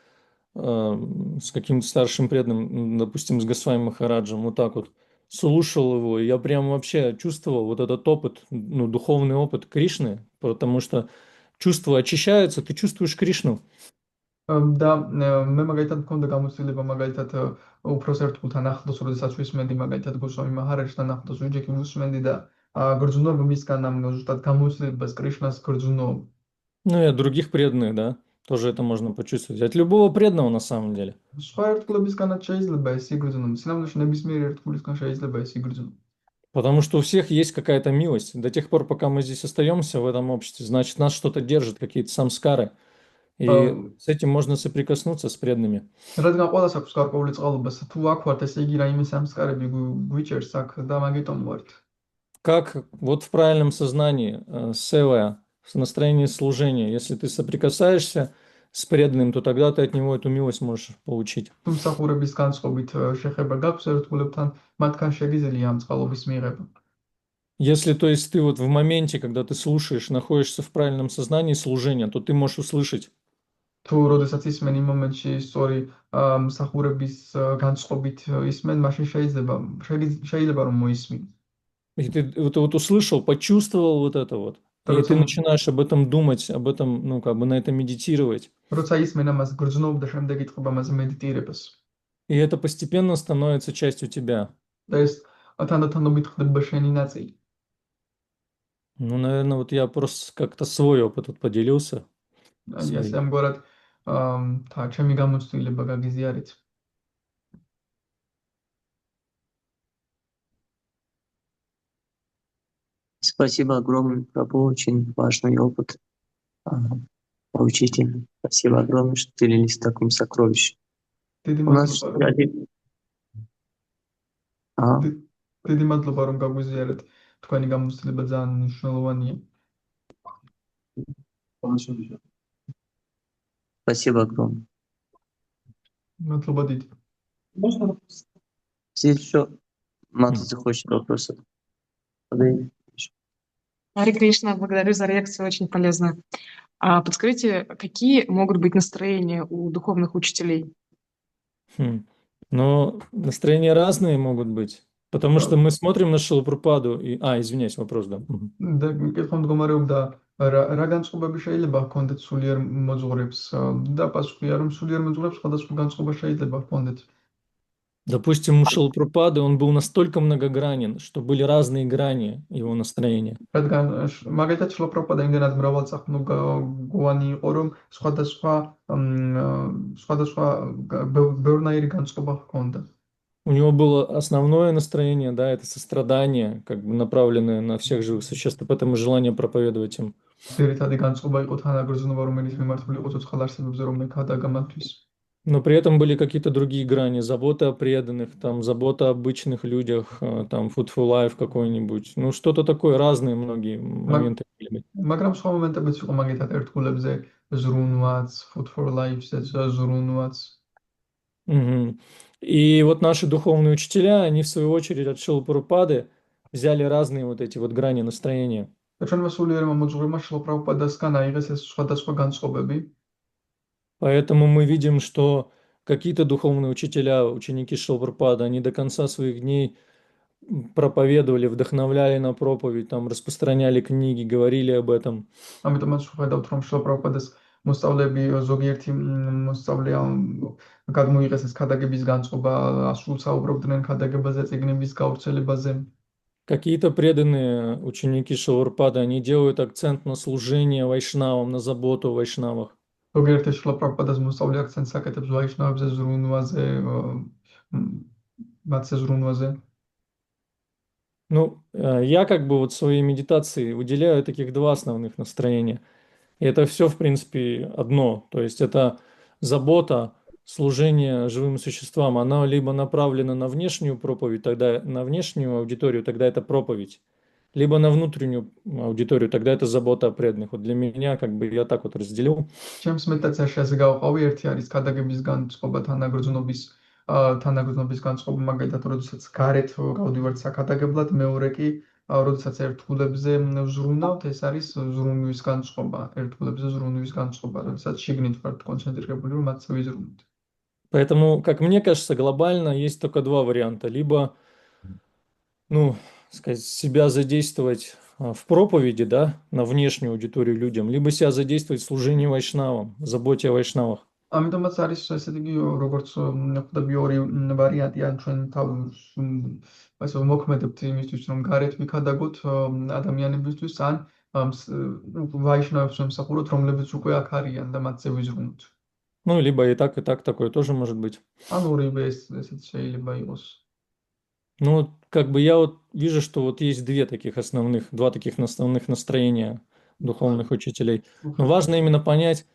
с каким-то старшим преданным, допустим, с Госвами Махараджем, вот так вот, слушал его, и я прям вообще чувствовал вот этот опыт, ну, духовный опыт Кришны, потому что чувства очищаются, ты чувствуешь Кришну. და მე მაგალითად მქონდა გამოცდილება მაგალითად უფროს ერთგულთან ახლოს, როდესაც ვისმენდი მაგალითად გოსვამი მაჰარაჯთან ახლოს ვიჯექი ვისმენდი და გრძნობ მისგან ამ ზუსტად გამოცდილებას კრიშნას გრძნობ. Ну и от других преданных, да. Тоже это можно почувствовать. От любого преданного на самом деле. სხვა ერთგულებისგანაც შეიძლება ეს იგრძნო. სინამდვილეში ნებისმიერი ერთგულისგან შეიძლება ეს იგრძნო. Потому что у всех есть какая-то милость. До тех пор, пока мы здесь остаемся в этом обществе, значит, нас что-то держит, какие-то самскары. И с этим можно соприкоснуться с преданными. რადგან ყველას აქვს გარკვეული წყალობა, თუ აქ ვართ, ესე იგი რაიმე სამსკარები გვიჭერს აქ და მაგიტომ ვართ. Как вот в правильном сознании, севая, в настроении служения, если ты соприкасаешься с преданным, то тогда ты от него эту милость можешь получить. თუ მსახურების განწყობით შეხება გაქვს ერთგულებთან, მათგან შეგიძლია ამ წყალობის მიღება. Если, то есть, ты вот в моменте, когда ты слушаешь, находишься в правильном сознании служения, то ты можешь услышать. თუ როდესაც ისმენ იმ მომენტში სწორი მსახურების განწყობით ისმენ, მაშინ შეიძლება რომ მოისმინ. И ты вот услышал, почувствовал вот это вот. И ты начинаешь об этом думать, об этом, ну, как бы на это медитировать. როცა ისმენ ამას გრძნობ და შემდეგ იწყებ ამაზე მედიტირებას. И это постепенно становится частью тебя. და ეს თანდათანობით ხდება შენი ნაწილი. Ну, наверное, вот я просто как-то свой опыт тут поделился. აი ასე ამგვარად ჩემი გამოცდილება გაგიზიარეთ. Спасибо огромное, Прабху, очень важный опыт. Поучительный. Спасибо огромное, что делились таким сокровищем. У нас დიდი მადლობა რომ გაგვიზიარეთ. თქვენი გამოცდილება ძალიან მნიშვნელოვანია. Спасибо огромное. მადლობა დიდი. Здесь еще Мата захочет вопросы. Харе Кришна, благодарю за лекцию, очень полезно. Подскажите, какие могут быть настроения у духовных учителей? Ну, настроения разные могут быть. Потому что мы смотрим на Шрилу Прабхупаду и... извиняюсь, вопрос, да. და კითხვა მდგომარეობდა, რა განწყობები შეიძლება ჰქონდეთ სულიერ მოძღვრებს და პასუხია რომ სულიერ მოძღვრებს სხვადასხვა განწყობა შეიძლება ჰქონდეთ. Допустим, у Шрилы Прабхупады он был настолько многогранен, что были разные грани его настроения. რადგან მაგალითად შრილა პრაბჰუპადა იმდენად მრავალწახნაგოვანი იყო, რომ სხვადასხვა ბევრნაირი განწყობა ჰქონდა. У него было основное настроение, да, это сострадание, как бы направленное на всех живых существ, и поэтому желание проповедовать им. ძირითადი განწყობა იყო თანაგრძნობა, რომელიც მიმართული იყო ცოცხალ არსებებზე, რომ ეხადა გამათთვის. Но при этом были какие-то другие грани, забота о преданных, там, забота о обычных людях, там, Food for Life какой-нибудь, ну, что-то такое, разные многие моменты были. მაგრამ სხვა მომენტებიც იყო მაგითად ერთგულებზე ზრუნვაც, Food for Life-ზე ზრუნვაც. И вот наши духовные учителя, они в свою очередь от Шрилы Прабхупады взяли разные вот эти вот грани настроения. Поэтому мы видим, что какие-то духовные учителя, ученики Шрилы Прабхупады, они до конца своих дней проповедовали, вдохновляли на проповедь, там, распространяли книги, говорили об этом. მოსწავლეები ზოგიერთი მოსწავლე გადმოიღეს ეს ქადაგების განწყობა, ასულ საუბრობდნენ ქადაგებაზე, წიგნების გავრცელებაზე. Какие-то преданные ученики Шрилы Прабхупады, они делают акцент на служение вайшнавам, на заботу о вайшнавах. ზოგიერთი შრილა პრაბჰუპადას მოსწავლე აქცენტს აკეთებს ვაიშნავებზე, ზრუნვაზე, მათზე ზრუნვაზე. Ну, я как бы вот в своей медитации выделяю таких два основных настроения. И это все, в принципе, одно. То есть это забота, служение живым существам. Она либо направлена на внешнюю проповедь, тогда на внешнюю аудиторию, тогда это проповедь. Либо на внутреннюю аудиторию, тогда это забота о преданных. Вот для меня, как бы, я так вот разделил. ჩემს მედიტაციაში ასე გავყავი, ერთი არის ქადაგების განწყობა, თანაგრძნობის განწყობა, მაგალითად, როდესაც გარეთ გავდივართ საქადაგებლად, მეორე კი როდესაც ერთგულებზე ვზრუნავთ, ეს არის ზრუნვის განწყობა, ერთგულებზე зрунვის განწყობა, როდესაც შიგნით ვართ კონცენტრირებული, რომ მათზე ვიზრუნოთ. Поэтому, как мне кажется, глобально есть только два варианта. Либо, ну, сказать, себя задействовать в проповеди, да, на внешнюю аудиторию людям, либо себя задействовать в служении вайшнавам, заботе о вайшнавах. ამიტომაც არის ესე იგი როგორც ხვდები ორი ვარიანტი ან ჩვენ ასე ვმოქმედებთ იმისთვის რომ გარეთ ვიქადაგოთ ადამიანებისთვის ან ვაიშნავებს ვემსახუროთ, რომლებიც უკვე აქ არიან და მათზე ვიზრუნოთ. Ну, либо и так, такое тоже может быть. ან ორივე ესეც შეიძლება იყოს. Ну, вот как бы я вот вижу, что вот есть два таких основных настроения духовных учителей. Но важно именно понять,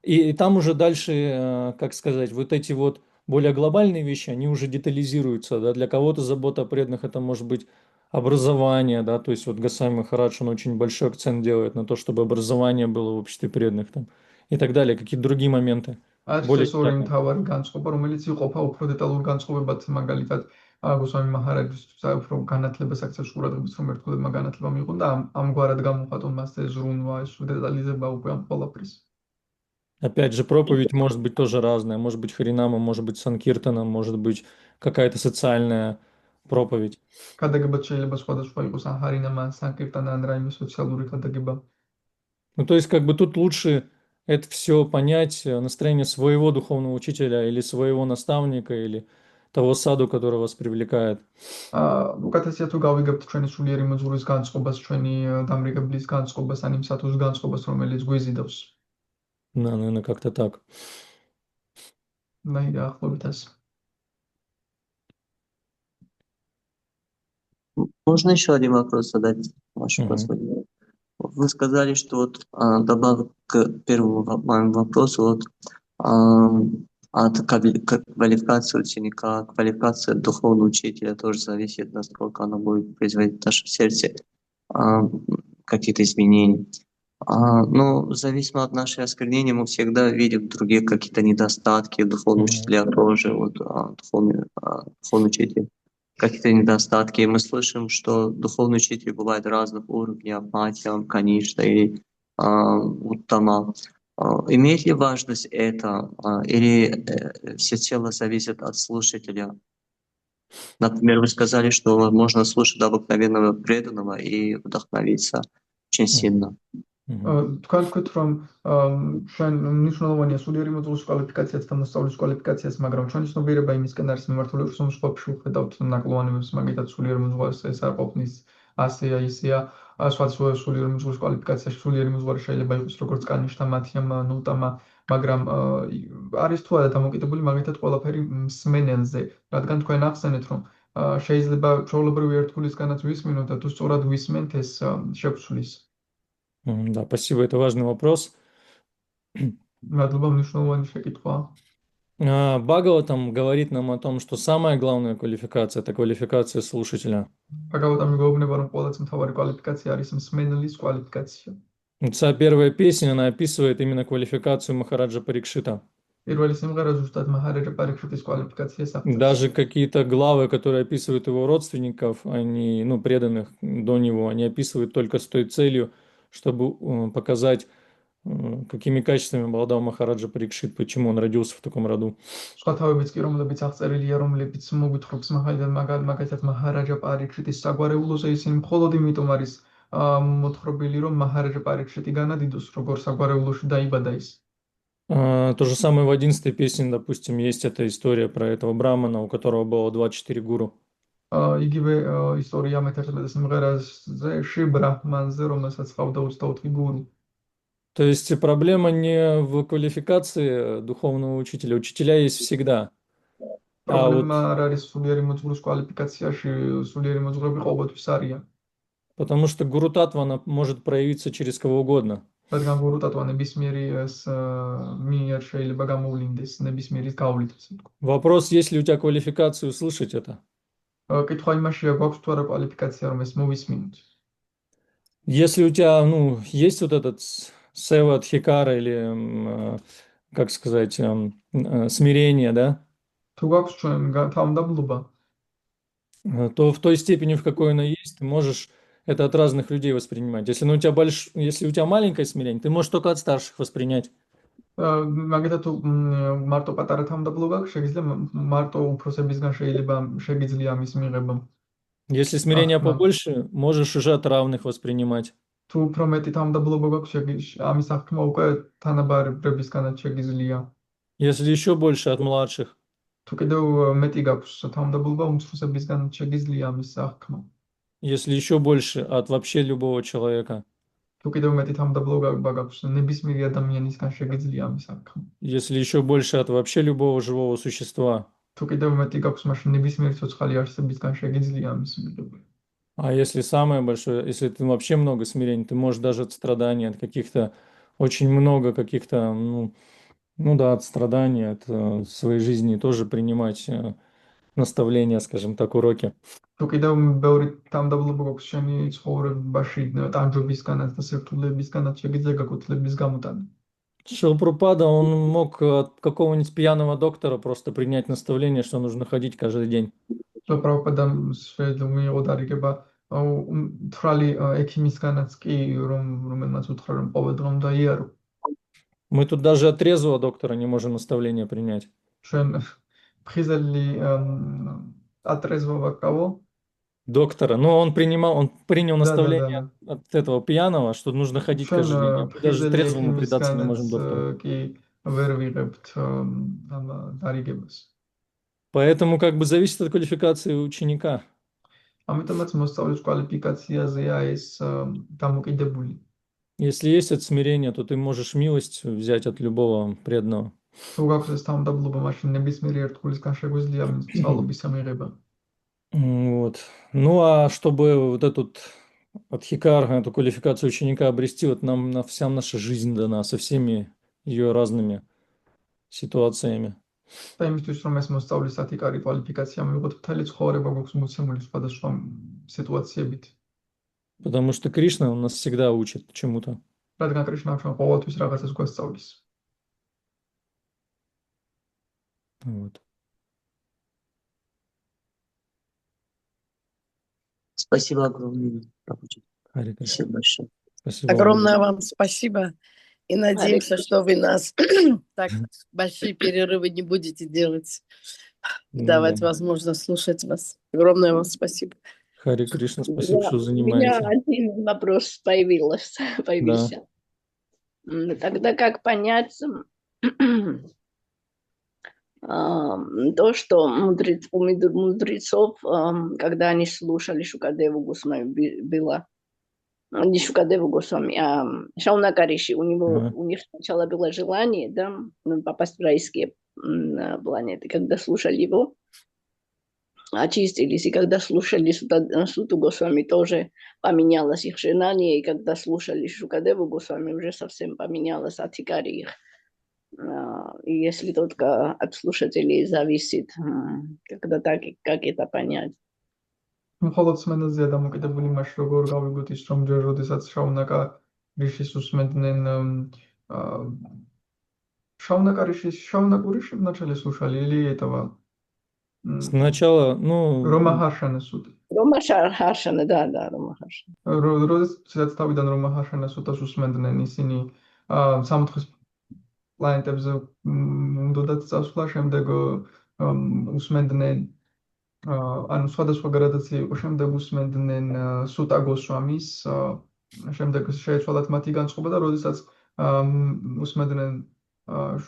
и там уже дальше, как сказать, вот эти вот более глобальные вещи, они уже детализируются, да, для кого-то забота о преданных это может быть образование, да, то есть вот Госвами Махарадж, он очень большой акцент делает на то, чтобы образование было в обществе преданных там и так далее, какие-то другие моменты. არის Более ეს ორი детальные. მთავარი განწყობა, რომელიც იყოფა უფრო დეტალურ განწყობებად, მაგალითად, გოსვამი მაჰარაჯის უფრო განათლებას აქცევს ყურადღებას, რომ ერთგულებმა განათლება მიიღონ და ამგვარად გამოხატონ მასზე ზრუნვა, ეს დეტალიზება უკვე ამ ყველაფრის. Опять же, проповедь может быть тоже разная. Может быть харинама, может быть санкиртана, может быть какая-то социальная проповедь. ქადაგებაც შეიძლება სხვადასხვა იყოს, ან ჰარინამა, ან სანკირტანა, ან რაიმე სოციალური ქადაგება. Ну, то есть, как бы тут лучше это все понять, настроение своего духовного учителя или своего наставника, или того саду, который вас привлекает. უკეთესია თუ გავიგებთ ჩვენი სულიერი მოძღვრის განწყობას, ჩვენი დამრიგებლის განწყობას, ან იმ სათუს განწყობას, რომელიც გვიზიდავს. Да, наверное, как-то так. და ახლობით ეს. Можно еще один вопрос задать, ваше Мгм. просвещение? Вы сказали, что вот добавок к первому моему вопросу, вот от квалификации ученика, квалификация духовного учителя тоже зависит, насколько она будет производить в нашем сердце какие-то изменения. Но зависимо от нашего осквернения мы всегда видим другие какие-то недостатки, духовные Мгм. учителя тоже, вот духовный учитель. Какие-то недостатки. И мы слышим, что духовные учители бывают разных уровней, Мадьям, Каништа и Уттама. Имеет ли важность это, или всецело зависит от слушателя? Например, вы сказали, что можно слушать обыкновенного преданного и вдохновиться очень сильно. თქვენ თქვით, რომ ჩვენ მნიშვნელოვანია სულიერი მოძღვრის კვალიფიკაციაც და მოსწავლის კვალიფიკაციაც, მაგრამ ჩვენი ცნობიერება იმისკენ არის მიმართული, რომ სხვებში ვხედავთ ნაკლოვანებებს, მაგალითად სულიერ მოძღვარს ეს არ ყოფნის, ასეა, ისეა, სხვა სულიერ მოძღვრის კვალიფიკაციაში სულიერი მოძღვარი შეიძლება იყოს როგორც კანიშტა, მათიამ, ნუტამა, მაგრამ არის თუ არა დამოკიდებული მაგალითად ყველაფერი მსმენელზე, რადგან თქვენ ახსენეთ, რომ შეიძლება ჩვეულებრივი ერთგულისგანაც ვისმინოთ და თუ სწორად ვისმენთ, ეს შეგვცვლის. Да, спасибо, это важный вопрос. მადლობა, მნიშვნელოვანი შეკითხვაა. Бхагаватам говорит нам о том, что самая главная квалификация – это квалификация слушателя. ბაგავატამი გვეუბნება, რომ ყველაზე მთავარი კვალიფიკაცია არის მსმენელის კვალიფიკაცია. Вся первая песня, она описывает именно квалификацию Махараджа Парикшита. პირველი სიმღერა ზუსტად მაჰარაჯა პარიქშიტის კვალიფიკაციას აღწერს. Даже какие-то главы, которые описывают его родственников, они, ну, преданных до него, они описывают только с той целью, чтобы показать, какими качествами обладал Махараджа Парикшит, почему он родился в таком роду. სხვა თავებიც კი, რომლებიც აღწერილია, რომლებიც მოგვითხრობს მაგალითად მაჰარაჯა პარიქშიტის საგვარეულოზე, ისინი მხოლოდ იმიტომ არის მოთხრობილი, რომ მაჰარაჯა პარიქშიტი განადიდოს, როგორ საგვარეულოში დაიბადა ის. То же самое в 11-й песне, допустим, есть эта история про этого брамана, у которого было 24 гуру. იგივე ისტორია მეთერთმეტე სიმღერაზე ბრაჰმანზე, რომელსაც ჰყავდა 24 გურუ. То есть проблема не в квалификации духовного учителя. Учителя есть всегда. პრობლემა არ არის სულიერი მოძღვრის კვალიფიკაციაში, სულიერი მოძღვრები ყოველთვის არიან. Потому что гуру татва, она может проявиться через кого угодно. რადგან გურუ ტატვა ნებისმიერი მიერ შეიძლება გამოვლინდეს ნებისმიერის გავლით, ასე ვთქვათ. Вопрос, есть ли у тебя квалификация услышать это? კითხვა იმაშია, გვაქვს თუ არა კვალიფიკაცია, რომ ეს მოვისმინოთ. Если у тебя, ну, есть вот этот сева дхикара или, как сказать, смирение, да? თუ გვაქვს ჩვენ თავმდაბლობა, то в той степени, в какой оно есть, ты можешь это от разных людей воспринимать. Если у тебя маленькое смирение, ты можешь только от старших воспринять. მაგალითად თუ მარტო პატარა თავმდაბლობა აქვს, შეიძლება მარტო უფროსებისგან შეიძლება შეგიძლია ამის მიღება. Если смирение побольше, можешь уже от равных воспринимать. თუ უფრო მეტი თავმდაბლობა გვაქვს, ამის აღქმა უკვე თანაბარებისგანაც შეგიძლია. Если еще больше от младших. თუ კიდევ მეტი გაქვს თავმდაბლობა, უმცროსებისგან შეგიძლია ამის აღქმა. Если еще больше от вообще любого человека. თუ კიდევ მეტი თავმდაბლობა გაქვს ნებისმიერი ადამიანისგან შეგიძლია ამის აღქმა. Если еще больше от вообще любого живого существа. თუ კიდევ მეტი გაქვს მაშინ ნებისმიერი ცოცხალი არსებისგან შეგიძლია ამის მიღება. А если самое большое, если ты вообще много смирений, ты можешь даже от страданий, от каких-то, очень много каких-то, ну да, от страданий, от своей жизни тоже принимать наставления, скажем так, уроки. თუ კიდევ ბევრი თავმდაბლობა გაქვს შენი ცხოვრებაში ტანჯობისგანაც და სირთულებისგანაც შეგიძლია გაკუთვნილების გამოტანა. Шилпрапада, он мог от какого-нибудь пьяного доктора просто принять наставление, что нужно ходить каждый день. პრაბჰუპადამ შეიძლება მიიღო დარიგება თრალი ექიმისგანაც კი რომელმაც უთხრა რომ ყოველდღე უნდა იარო. Мы тут даже от трезвого доктора не можем наставление принять. ჩვენ ფხიზელი атрезво кого? Доктора. Но он принял Да, наставление от этого пьяного, что нужно ходить каждый день. А мы даже трезвому предаться не можем доктору. კი ვერ ვიღებთ ამ დარიგებას. Поэтому как бы зависит от квалификации ученика. ამიტომაც მოსწავლის კვალიფიკაციაზეა ეს დამოკიდებული. Если есть это смирение, то ты можешь милость взять от любого преданного. თუ გაქვს ეს თავმდაბლობა, მაშინ ნებისმიერი ერთგულისგან შეგვიძლია სწავლობის მიღება. Вот. Ну а чтобы вот этот адхикар, эту квалификацию ученика обрести, вот нам вся наша жизнь дана со всеми ее разными ситуациями. და იმისთვის რომ ეს მოსწავლის ადհიკარი კვალიფიკაცია მივიღოთ, მთელი ცხოვრება გვაქვს მოცემული სხვადასხვა სიტუაციებით. Потому что Кришна, он нас всегда учит чему-то. რადგან კრიშნა ჩვენ ყოველთვის რაღაცას გვასწავლის. Вот. Спасибо огромное, Прабхуджи. Харе Кришна. Спасибо большое. Спасибо. Огромное вам спасибо. И надеемся, что вы нас так большие перерывы не будете делать. Ну Давать да. возможность слушать вас. Огромное вам спасибо. Харе Кришна, спасибо, что У меня занимаетесь. один вопрос появился. Тогда как понять то, что у мудрецов, когда они слушали Шукадеву Госвами, было не Шукадеву Госвами, а Шаунакариши, у них сначала было желание, да, попасть в райские планеты. Когда слушали его, очистились, и когда слушали Суту Госвами, тоже поменялось их желание, и когда слушали Шукадеву Госвами, уже совсем поменялось Адхикари их. И если только от слушателей зависит, когда так, как это понять? მხოლოდ სმენაზეა დამოკიდებული იმაში, როგორ გავიგოთ ის, რომ ჯერ როდესაც შაუნაკა რიშის უსმენდნენ шаунаку риши вначале слушали или этого? Сначала, ну... Рома Харшана суд. Рома Харшана, да, Рома Харшана. როდესაც თავიდან რომა ჰარშანა სუტას უსმენდნენ ისინი სამოთხის პლანეტებზე უნდათ წასვლა, შემდეგ უსმენდნენ ანუ სხვადასხვა გრადაცია იყო, შემდეგ უსმენდნენ სუტა გოსვამის, შემდეგ შეეცვალათ მათი განწყობა და როდესაც უსმენდნენ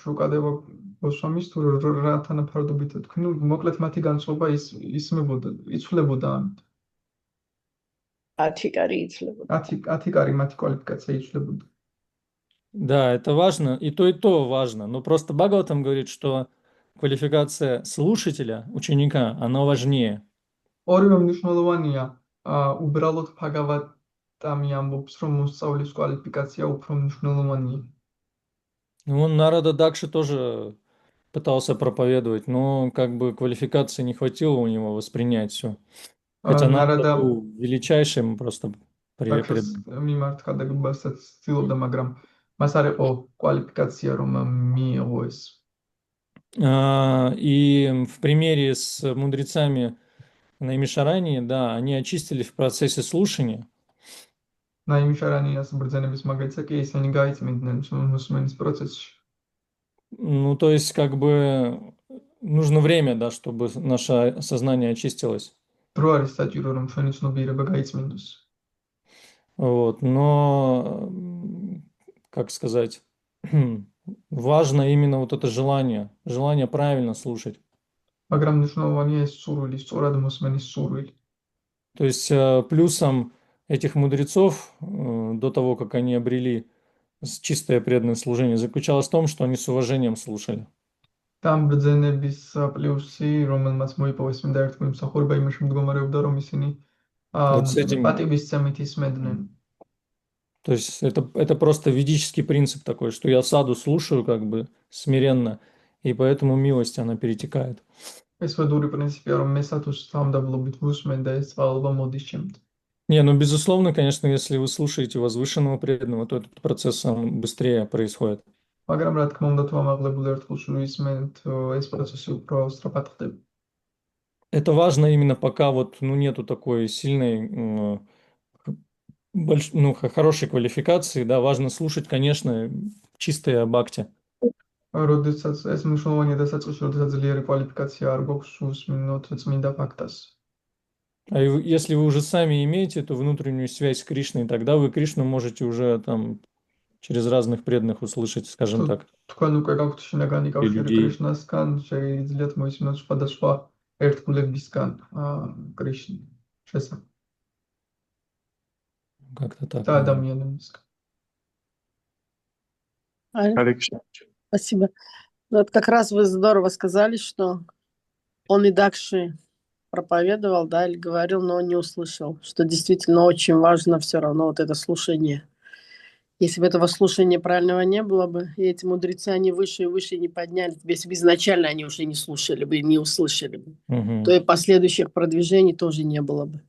შუკადევა გოსვამის თუ რა თანაფარდობით თქვი, ნუ მოკლედ მათი განწყობა ისმებოდა, იცვლებოდა ამით. Адхикари იცვლებოდა. Адхикари მათი квалификация იცვლებოდა. Да, это важно, и то важно. Но просто Бхагаватам говорит, что квалификация слушателя, ученика, она важнее. ორივე მნიშვნელოვანია, უბრალოდ Бхагаватам ამბობს, რომ მოსწავლის квалификация უფრო მნიშვნელოვანია. Он Нарада Дакши тоже пытался проповедовать, но как бы квалификации не хватило у него воспринять все. Хотя Нарада был величайшим просто მიმართ გადაგებასაც ცდილობდა, მაგრამ მას არ იყო квалификация, რომ მიიღო ეს. И в примере с мудрецами на Имишаране, да, они очистили в процессе слушания. На Имишаранияс бრძენების მაგალითად კი ისინი გაიწმინდნენ მოსმენის процессში. Ну, то есть, как бы нужно время, да, чтобы наше сознание очистилось. Дრო არის საჭირო, რომ ჩვენი ცნობიერება გაიწმინდოს. Вот, но, как сказать, важно именно вот это желание правильно слушать. მაგრამ მნიშვნელოვანია ეს სურვილი, სწორად მოსმენის სურვილი. То есть плюсом этих мудрецов до того, как они обрели чистое преданное служение, заключалось в том, что они с уважением слушали. და ამ ბრძენების პლუსი, რომელმაც მოიპოვეს წმინდა ერთგული მსახურება, იმაში მდგომარეობდა, რომ ისინი Вот с этим, პატივისცემით ისმენდნენ. то есть это просто ведический принцип такой, что я саду слушаю как бы смиренно, и поэтому милость она перетекает. ეს ვედური პრინციპია, რომ მე სათუს სამდაბლობით ვუსმენ და ეს წყალობა მოდის ჩემთ. Не, ну безусловно, конечно, если вы слушаете возвышенного преданного, то этот процесс сам быстрее происходит. მაგრამ რა თქმა უნდა, თუ ამაღლებულ ერთგულს ვისმენთ, ეს პროცესი უფრო სწრაფად ხდება. Это важно именно пока вот, ну, нету такой сильной, хорошей квалификации, да, важно слушать, конечно, чистые бхакти. როდესაც ეს მნიშვნელოვანია დასაწყისში, როდესაც ძლიერი კვალიფიკაცია არ გვაქვს, ვუსმინოთ წმინდა ფაქტას. А если вы уже сами имеете эту внутреннюю связь с Кришной, тогда вы Кришну можете уже там через разных преданных услышать, скажем так. თქვენ უკვე გაქვთ შინაგანი კავშირი კრიშნასთან, შეგიძლიათ მოისმინოთ სხვადასხვა ერთგულებისგან კრიშნა შესახებ. Как-то так. და ადამიანებისგან. Харе Кришна. Спасибо. Вот как раз вы здорово сказали, что он и дальше проповедовал, да, или говорил, но он не услышал, что действительно очень важно все равно вот это слушание. Если бы этого слушания правильного не было бы, и эти мудрецы, они выше и выше не поднялись, если бы изначально они уже не слушали бы, не услышали бы, то и последующих продвижений тоже не было бы.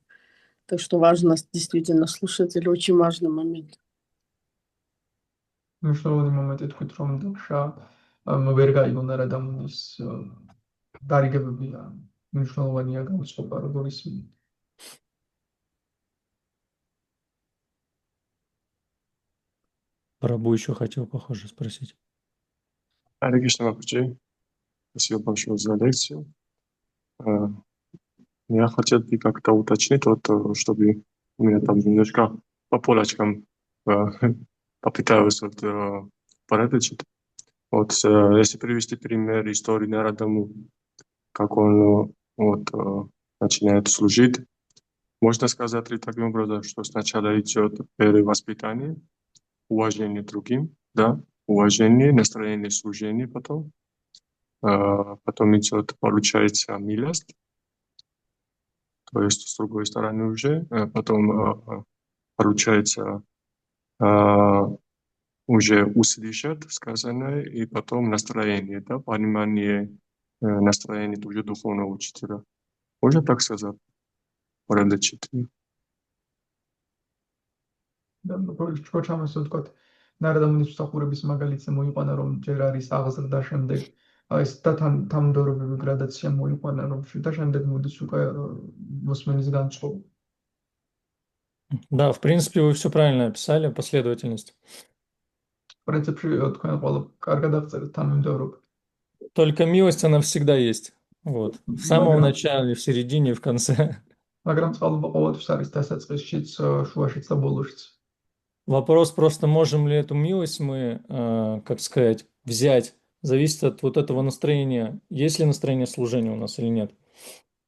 Так что важно действительно слушать, это очень важный момент. მნიშვნელოვანი მომენტი თქვით, რომ დაშა ვერ გაიგონა რა დამონის დარიგებები მნიშვნელოვანია განწყობა როგორ ისმინე. Прабу еще хотел, похоже, спросить. Харе Кришна, Махараджи. Спасибо большое за лекцию. Я хотел бы как-то уточнить, вот, чтобы у меня там немножко по полочкам попытаюсь вот, порядочить. Вот, если привести пример истории Нарадаму, как он вот, начинает служить, можно сказать ли таким образом, что сначала идет перевоспитание, уважение другим, да, уважение, настроение служения потом идет, получается, милость, то есть с другой стороны уже, потом получается уже услышать сказанное, и потом настроение, да, понимание настроения уже духовного учителя. Можно так сказать? Порядочить. და რო ჩამოსო თქვათ, ნარადამუნის მსახურების მაგალითზე მოიყვანა, რომ ჯერ არის აღზრდა, შემდეგ ეს და თანმიმდევრობები გრადაცია მოიყვანა, რომ და შემდეგ მოდის უკვე მოსმენის განწყობა. Да, в принципе, вы все правильно описали, последовательность. პრინციპში თქვენ ყველა კარგად აღწერეთ თანმიმდევრობა. Только милость, она всегда есть. Вот. В самом начале, в середине, в конце. მაგრამ წყალობა ყოველთვის არის დასაწყისშიც, შუაშიც და ბოლოშიც. Вопрос просто, можем ли эту милость мы, как сказать, взять, зависит от вот этого настроения. Есть ли настроение служения у нас или нет?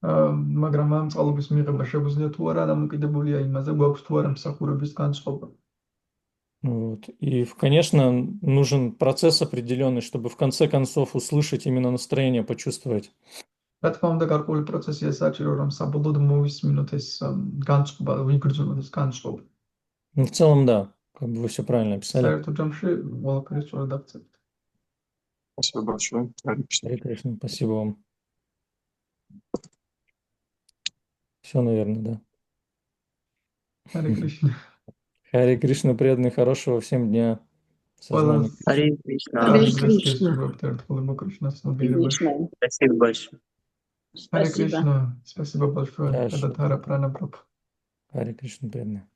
მაგრამ ამ წყალობის მიღება შეგვიძლია თუ არა, დამოკიდებულია იმაზე, გვაქვს თუ არა მსახურების განწყობა. Вот. И, конечно, нужен процесс определенный, чтобы в конце концов услышать именно настроение, почувствовать. რა თქმა უნდა, გარკვეული პროცესია საჭირო, რომ საბოლოოდ მოვისმინოთ ეს განწყობა, ვიგრძნოთ ეს განწყობა. Ну, в целом, да, как бы вы все правильно описали. საერთო ჯამში ყველაფერი სწორად აღწერეთ. Спасибо большое. Харе Кришна. Харе Кришна, спасибо вам. Все, наверное, да. Харе Кришна. Харе Кришна, преданный, хорошего всем дня. Сознания. Харе Кришна. Харе Кришна. Кришна. Спасибо большое. Харе Спасибо. Кришна. Спасибо большое. Хорошо. Это Тара Пранапрабху. Харе Кришна, преданный.